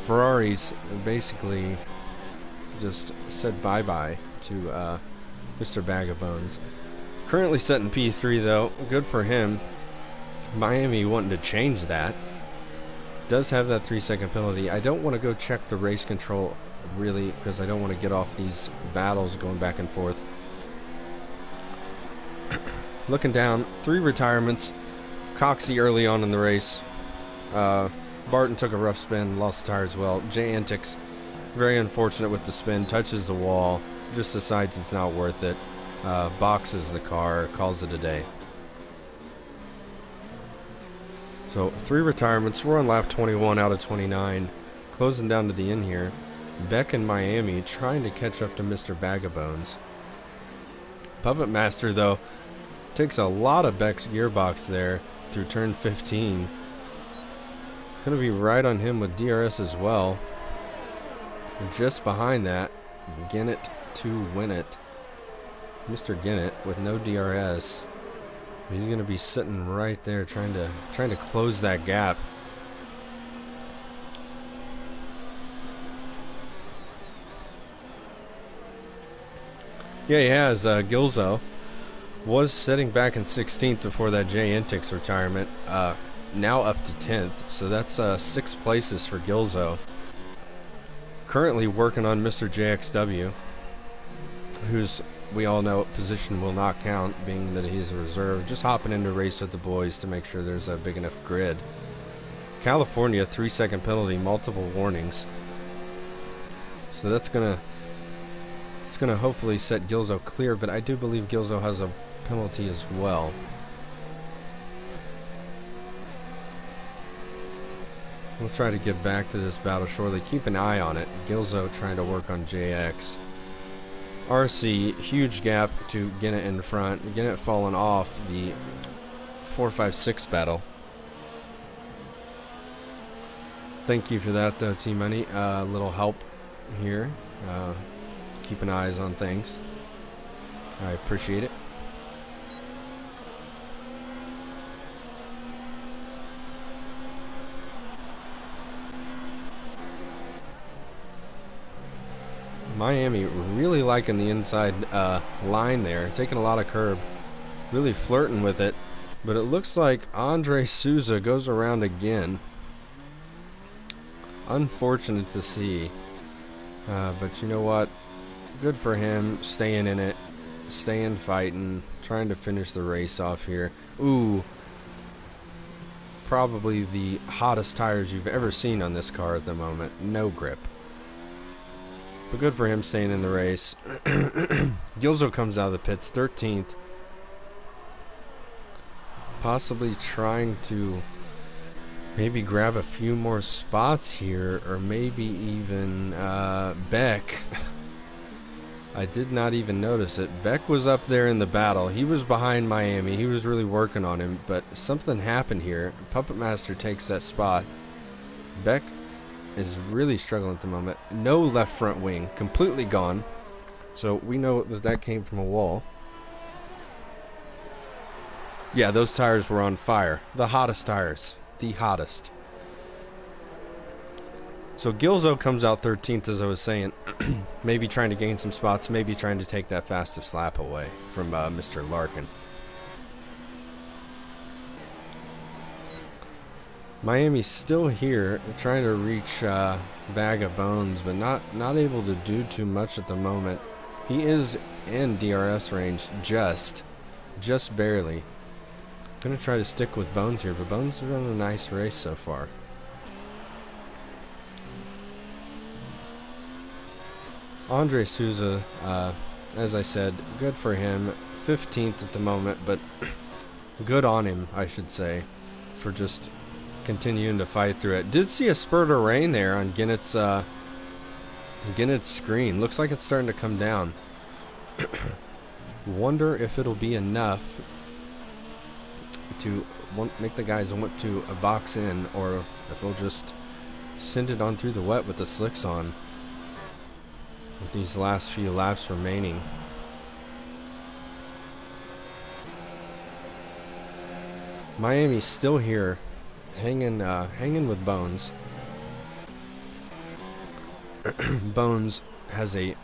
Speaker 1: Ferraris basically just said bye-bye to Mr. Bag of Bones. Currently setting P3, though. Good for him. Miami wanting to change that. Does have that 3-second penalty. I don't want to go check the race control, really, because I don't want to get off these battles going back and forth. Looking down, 3 retirements. Coxey early on in the race. Barton took a rough spin, lost the tire as well. Jay Intix, very unfortunate with the spin, touches the wall. Just decides it's not worth it. Boxes the car, calls it a day. So 3 retirements. We're on lap 21 out of 29. Closing down to the end here. Beck and Miami trying to catch up to Mr. Bag of Bones. Puppet Master, though, takes a lot of Beck's gearbox there through turn 15. Going to be right on him with DRS as well. And just behind that, Ginnett to win it. Mr. Ginnett with no DRS. He's going to be sitting right there trying to close that gap. Yeah, he has. Gilzo was sitting back in 16th before that Jay Intix retirement. Now up to 10th, so that's 6 places for Gilzo. Currently working on Mr. JXW, who's, we all know, position will not count, being that he's a reserve. Just hopping into race with the boys to make sure there's a big enough grid. California, 3-second penalty, multiple warnings. So that's gonna hopefully set Gilzo clear, but I do believe Gilzo has a penalty as well. We'll try to get back to this battle shortly. Keep an eye on it. Gilzo trying to work on JX. RC, huge gap to Gennett in front. Gennett falling off the 4-5-6 battle. Thank you for that, though, T-Money. A little help here. Keeping eyes on things. I appreciate it. Miami really liking the inside line there, taking a lot of curb, really flirting with it, but it looks like Andre Souza goes around again. Unfortunate to see, but you know what? Good for him, staying in it, staying fighting, trying to finish the race off here. Ooh, probably the hottest tires you've ever seen on this car at the moment. No grip. But good for him staying in the race. Gilzo comes out of the pits 13th. Possibly trying to maybe grab a few more spots here, or maybe even Beck. I did not even notice it. Beck was up there in the battle. He was behind Miami. He was really working on him, but something happened here. Puppet Master takes that spot. Beck is really struggling at the moment. No left front wing, completely gone. So we know that that came from a wall. Yeah, those tires were on fire. The hottest tires. The hottest. So Gilzo comes out 13th, as I was saying. Maybe trying to gain some spots. Maybe trying to take that fastest lap away from Mr. Larkin. Miami's still here, trying to reach Bag of Bones, but not able to do too much at the moment. He is in DRS range, just barely. Gonna try to stick with Bones here, but Bones is running a nice race so far. Andre Souza, as I said, good for him. 15th at the moment, but good on him, I should say, for just continuing to fight through it. Did see a spurt of rain there on Gennett's screen. Looks like it's starting to come down. Wonder if it'll be enough to make the guys want to box in, or if they'll just send it on through the wet with the slicks on with these last few laps remaining. Miami's still here, hanging with Bones. Bones has a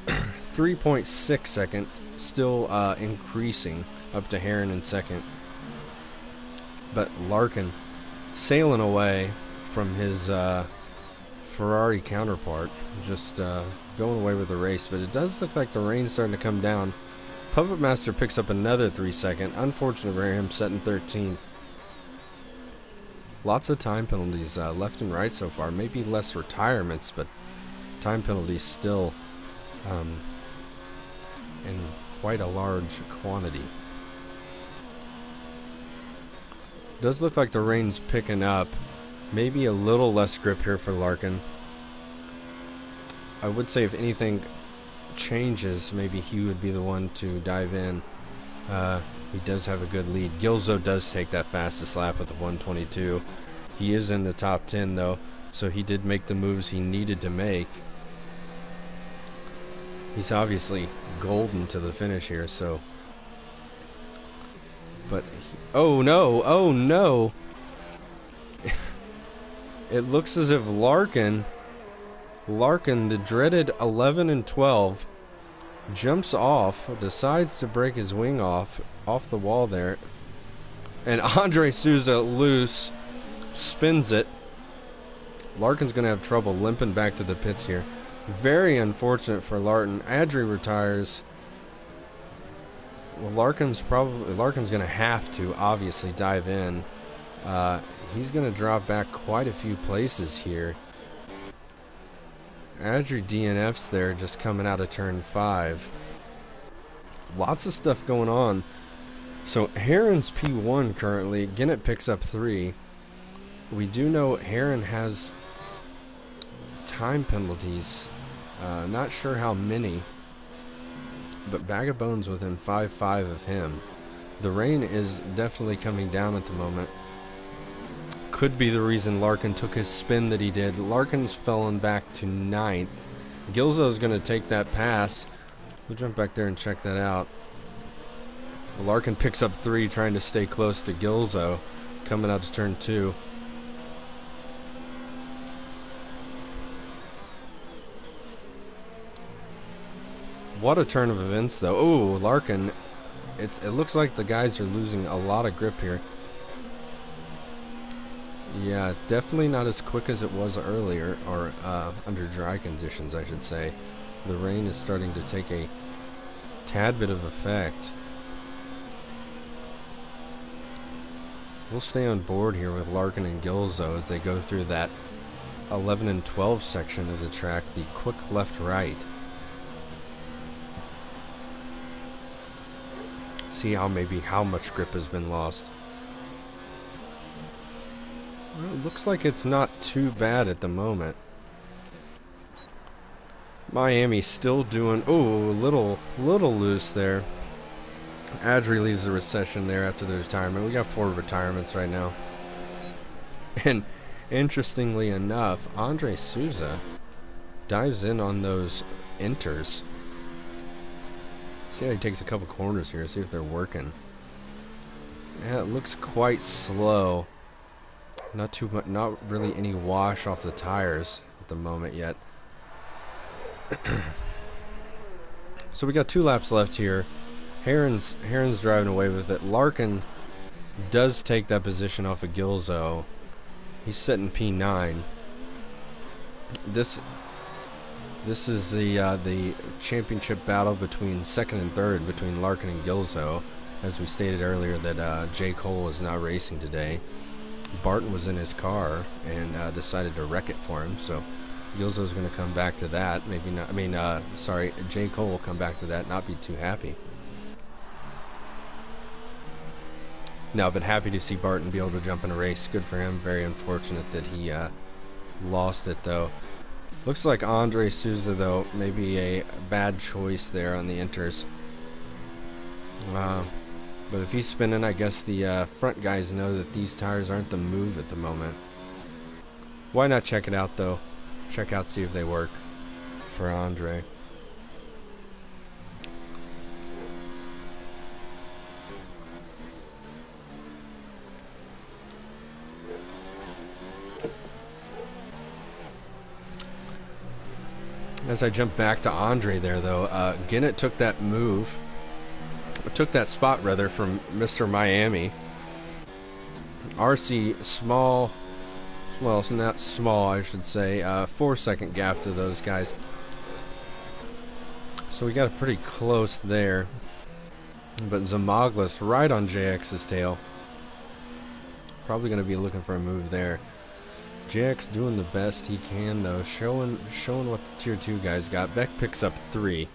Speaker 1: 3.6 second, still increasing up to Heron in second. But Larkin sailing away from his Ferrari counterpart, just going away with the race. But it does look like the rain's starting to come down. Puppet Master picks up another 3 second. Unfortunate for him, setting 13th. Lots of time penalties left and right so far. Maybe less retirements, but time penalties still in quite a large quantity. Does look like the rain's picking up. Maybe a little less grip here for Larkin. I would say if anything changes, maybe he would be the one to dive in. He does have a good lead. Gilzo does take that fastest lap with the 122. He is in the top 10 though, so he did make the moves he needed to make. He's obviously golden to the finish here, so But, oh no, oh no. It looks as if Larkin, the dreaded 11 and 12, jumps off, decides to break his wing off the wall there. And Andre Souza loose, spins it. Larkin's going to have trouble limping back to the pits here. Very unfortunate for Larkin. Adri retires. Well, Larkin's going to have to obviously dive in. He's going to drop back quite a few places here. Adri DNF's there just coming out of turn 5. Lots of stuff going on. So Heron's P1 currently. Ginnett picks up 3. We do know Heron has time penalties. Not sure how many. But Bag of Bones within 5-5 of him. The rain is definitely coming down at the moment. Could be the reason Larkin took his spin that he did. Larkin's fallen back to 9th. Gilzo's going to take that pass. We'll jump back there and check that out. Larkin picks up 3, trying to stay close to Gilzo. Coming out to turn 2. What a turn of events, though. Oh, Larkin. It looks like the guys are losing a lot of grip here. Yeah, definitely not as quick as it was earlier, or under dry conditions, I should say. The rain is starting to take a tad bit of effect. We'll stay on board here with Larkin and Gilzo as they go through that 11 and 12 section of the track, the quick left-right. See how much grip has been lost. Well, it looks like it's not too bad at the moment. Miami still doing, oh, a little loose there. Adri leaves the recession there after the retirement. We got 4 retirements right now. And interestingly enough, Andre Souza dives in on those enters. See how he takes a couple corners here, see if they're working. Yeah, it looks quite slow. Not too much, not really any wash off the tires at the moment yet. So we got 2 laps left here. Heron's driving away with it. Larkin does take that position off of Gilzo. He's sitting P9. This is the championship battle between 2nd and 3rd between Larkin and Gilzo. As we stated earlier that J. Cole is not racing today. Barton was in his car and decided to wreck it for him, so Gilzo's going to come back to that. Maybe not. I mean, sorry, J. Cole will come back to that, not be too happy. No, but happy to see Barton be able to jump in a race. Good for him. Very unfortunate that he lost it, though. Looks like Andre Souza, though, maybe a bad choice there on the inters. But if he's spinning, I guess the front guys know that these tires aren't the move at the moment. Why not check it out, though? Check out, see if they work for Andre. As I jump back to Andre there, though, Ginnett took that spot rather from Mr. Miami. RC small, well, it's not small, I should say, 4-second gap to those guys. So we got a pretty close there. But Zamaglis right on JX's tail. Probably going to be looking for a move there. JX doing the best he can, though, showing what the tier 2 guys got. Beck picks up 3.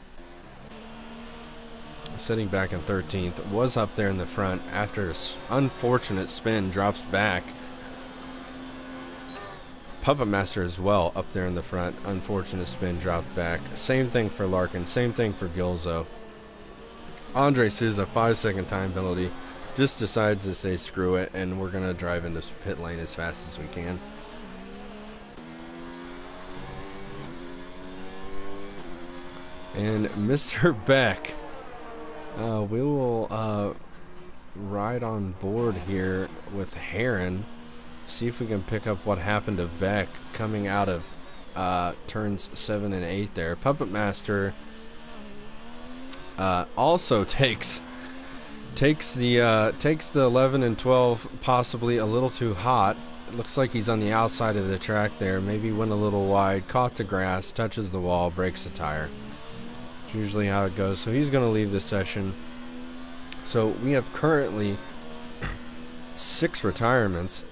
Speaker 1: Sitting back in 13th. Was up there in the front after an unfortunate spin, drops back. Puppet Master as well up there in the front. Unfortunate spin, dropped back. Same thing for Larkin, same thing for Gilzo. Andre Souza, 5-second time penalty. Just decides to say screw it, and we're going to drive into pit lane as fast as we can. And Mr. Beck, we will right on board here with Heron. See if we can pick up what happened to Beck coming out of turns 7 and 8 there. Puppet Master also takes the 11 and 12 possibly a little too hot. It looks like he's on the outside of the track there. Maybe went a little wide, caught the grass, touches the wall, breaks the tire. It's usually how it goes. So he's going to leave the session. So we have currently 6 retirements.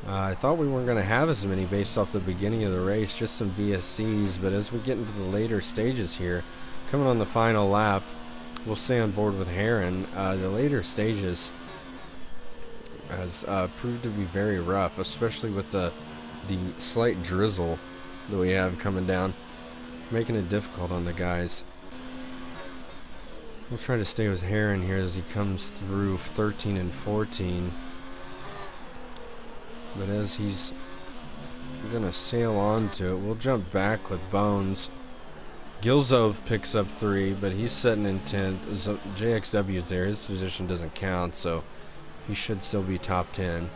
Speaker 1: I thought we weren't going to have as many based off the beginning of the race, just some VSCs, but as we get into the later stages here, coming on the final lap, we'll stay on board with Heron. The later stages has proved to be very rough, especially with the slight drizzle that we have coming down, making it difficult on the guys. We'll try to stay with Heron here as he comes through 13 and 14. But as he's gonna sail on to it, we'll jump back with Bones. Gilzov picks up 3, but he's sitting in 10th. So JXW's there. His position doesn't count, so he should still be top 10.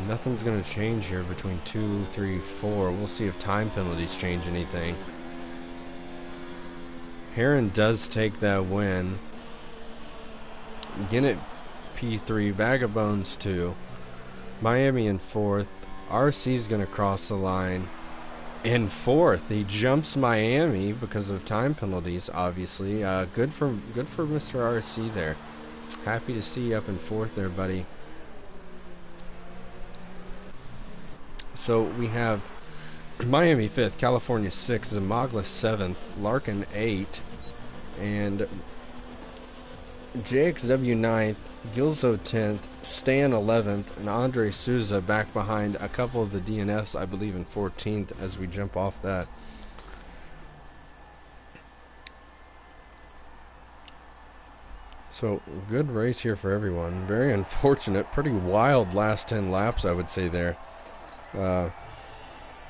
Speaker 1: Nothing's gonna change here between 2, 3, 4. We'll see if time penalties change anything. Heron does take that win. Ginnett P3, Bag of Bones 2. Miami in 4th. RC's going to cross the line in 4th. He jumps Miami because of time penalties, obviously. Good for Mr. RC there. Happy to see you up in 4th there, buddy. So we have Miami 5th, California 6th, Zamagla 7th, Larkin 8th, and JXW 9th, Gilzo 10th, Stan 11th, and Andre Souza back behind a couple of the DNFs, I believe, in 14th as we jump off that. So, good race here for everyone. Very unfortunate, pretty wild last 10 laps, I would say there.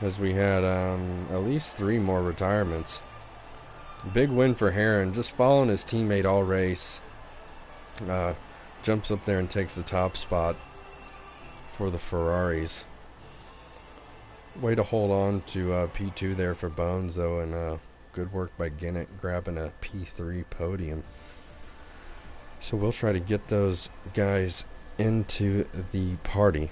Speaker 1: As we had at least 3 more retirements. Big win for Heron, just following his teammate all race. Jumps up there and takes the top spot for the Ferraris. Way to hold on to P2 there for Bones, though, and good work by Ginnett grabbing a P3 podium. So we'll try to get those guys into the party.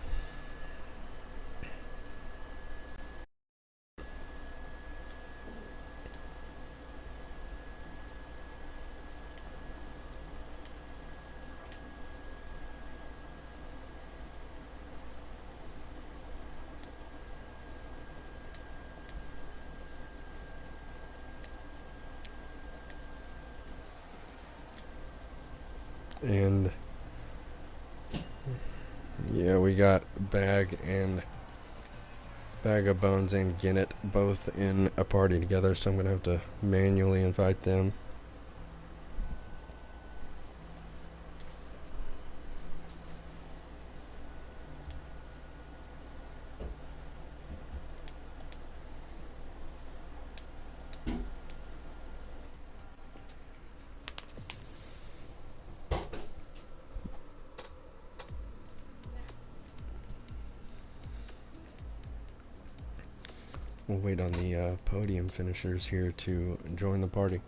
Speaker 1: And yeah, we got Bag of Bones and Ginnett both in a party together, so I'm gonna have to manually invite them. We'll wait on the podium finishers here to join the party.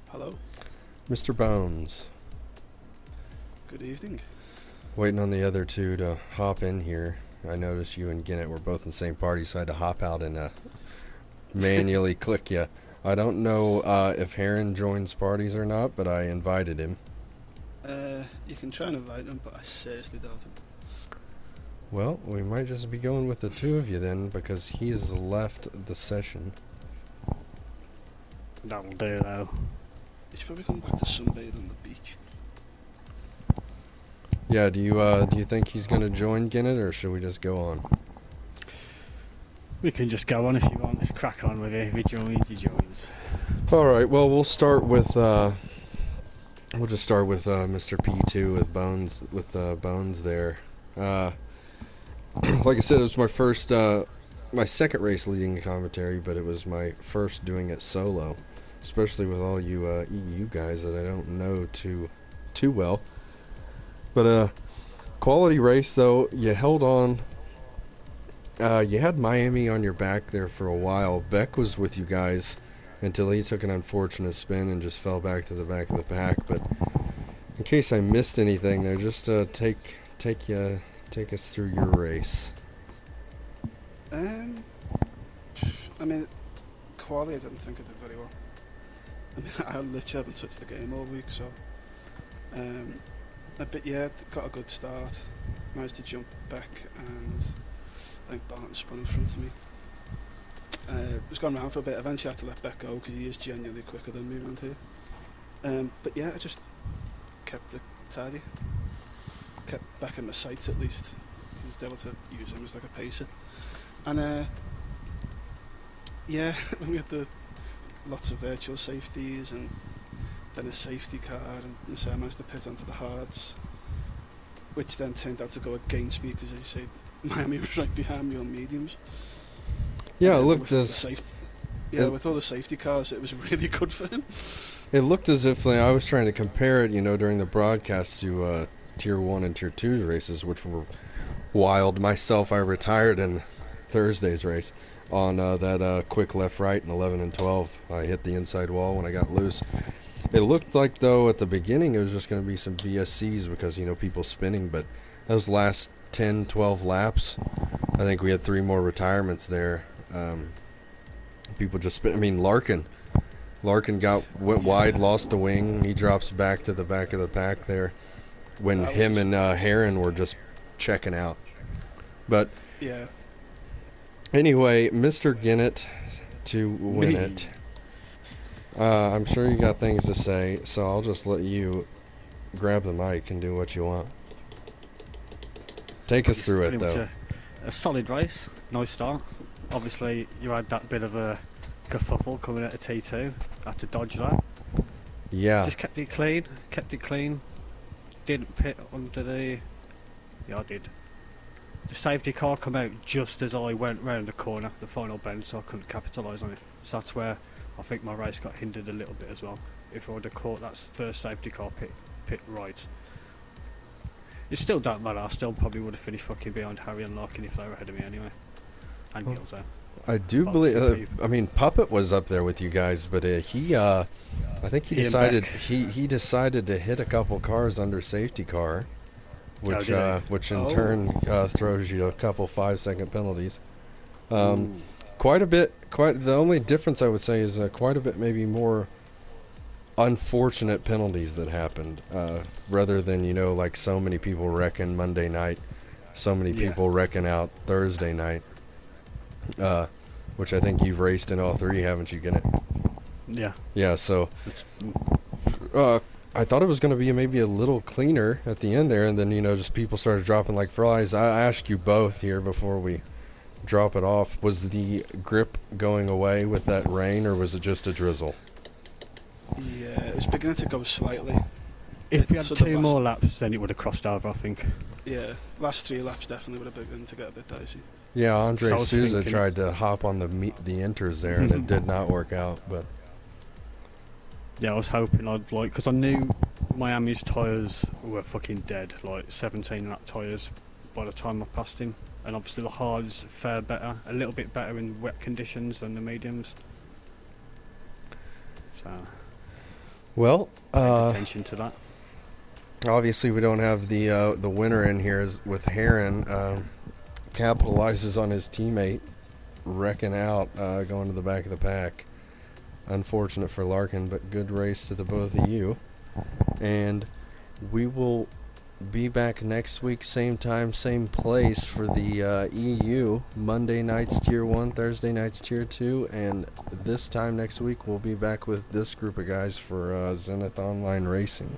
Speaker 2: Hello.
Speaker 1: Mr. Bones.
Speaker 2: Good evening.
Speaker 1: Waiting on the other two to hop in here. I noticed you and Ginnett were both in the same party, so I had to hop out and manually click you. I don't know if Heron joins parties or not, but I invited him.
Speaker 2: You can try and invite him, but I seriously doubt it.
Speaker 1: Well, we might just be going with the 2 of you then, because he has left the session.
Speaker 3: That'll do, though.
Speaker 2: You should probably come back to sunbathe on the beach.
Speaker 1: Yeah, do you think he's going to join Ginnett, or should we just go on?
Speaker 3: We can just go on if you want. Let's crack on with it. If he joins, he joins.
Speaker 1: Alright, well, we'll start with, we'll just start with Mr. P2 with Bones there. Like I said, it was my first my second race leading the commentary, but it was my first doing it solo, especially with all you EU guys that I don't know too well. But quality race though. You held on. You had Miami on your back there for a while. Beck was with you guys until he took an unfortunate spin and just fell back to the back of the pack. But in case I missed anything there, just take us through your race.
Speaker 2: I mean, quality I didn't think I did very well. I mean, I literally haven't touched the game all week, so but yeah, got a good start. Managed to jump back, and I think Barton spun in front of me. Was going around for a bit. Eventually, I had to let Beck go because he is genuinely quicker than me around here. But yeah, I just kept it tidy. Kept Beck in my sights at least. I was able to use him as like a pacer. And yeah, then we had lots of virtual safeties and then a safety car, and so I managed to pit onto the hards, which then turned out to go against me because, as you say, Miami was right behind me on mediums.
Speaker 1: Yeah, it looked as...
Speaker 2: with all the safety cars, it was really good for him.
Speaker 1: It looked as if I was trying to compare it, during the broadcast to Tier 1 and Tier 2 races, which were wild. Myself, I retired in Thursday's race on that quick left-right in 11 and 12. I hit the inside wall when I got loose. It looked like, though, at the beginning it was just going to be some VSCs because, people spinning, but those last 10, 12 laps, I think we had 3 more retirements there. People just spin. I mean, Larkin went wide, lost the wing. He drops back to the back of the pack there when him and Heron were just checking out. But
Speaker 2: yeah.
Speaker 1: Anyway, Mr. Ginnett to win it. I'm sure you got things to say, so I'll just let you grab the mic and do what you want. Take us through it, though.
Speaker 3: A solid race. Nice start. Obviously, you had that bit of a kerfuffle coming out of T2. Had to dodge that.
Speaker 1: Yeah.
Speaker 3: Just kept it clean. Didn't pit under the... Yeah, I did. The safety car come out just as I went round the corner, the final bend, so I couldn't capitalise on it. So that's where I think my race got hindered a little bit as well. If I would have caught that first safety car pit right. It still don't matter, I still probably would have finished fucking behind Harry and Larkin if they were ahead of me anyway. And Gilzo.
Speaker 1: I do believe, I mean, Puppet was up there with you guys, but I think he decided to hit a couple cars under safety car. Which in turn throws you a couple 5-second penalties. Quite a bit. The only difference I would say is quite a bit maybe more unfortunate penalties that happened, rather than like so many people wrecking Monday night, so many people wrecking out Thursday night. Which I think you've raced in all 3, haven't you, Ginnett?
Speaker 3: Yeah.
Speaker 1: Yeah. So. I thought it was going to be maybe a little cleaner at the end there, and then, just people started dropping like flies. I asked you both here before we drop it off, was the grip going away with that rain, or was it just a drizzle?
Speaker 2: Yeah, it was beginning to go slightly.
Speaker 3: If we had 2 more laps, then it would have crossed over, I think.
Speaker 2: Yeah, last 3 laps definitely would have begun to get a bit dicey.
Speaker 1: Yeah, Andre Souza tried to hop on the inters there, and it did not work out, but...
Speaker 3: Yeah, I was hoping because I knew Miami's tyres were fucking dead, 17 lap tyres by the time I passed him. And obviously the hards fare better, a little bit better in wet conditions than the mediums. So,
Speaker 1: well,
Speaker 3: pay attention to that.
Speaker 1: Obviously we don't have the winner in here with Heron. Capitalizes on his teammate wrecking out, going to the back of the pack. Unfortunate for Larkin, but good race to the both of you. And we will be back next week, same time, same place for the EU. Monday nights Tier 1, Thursday nights Tier 2, and this time next week we'll be back with this group of guys for Zenith Online Racing.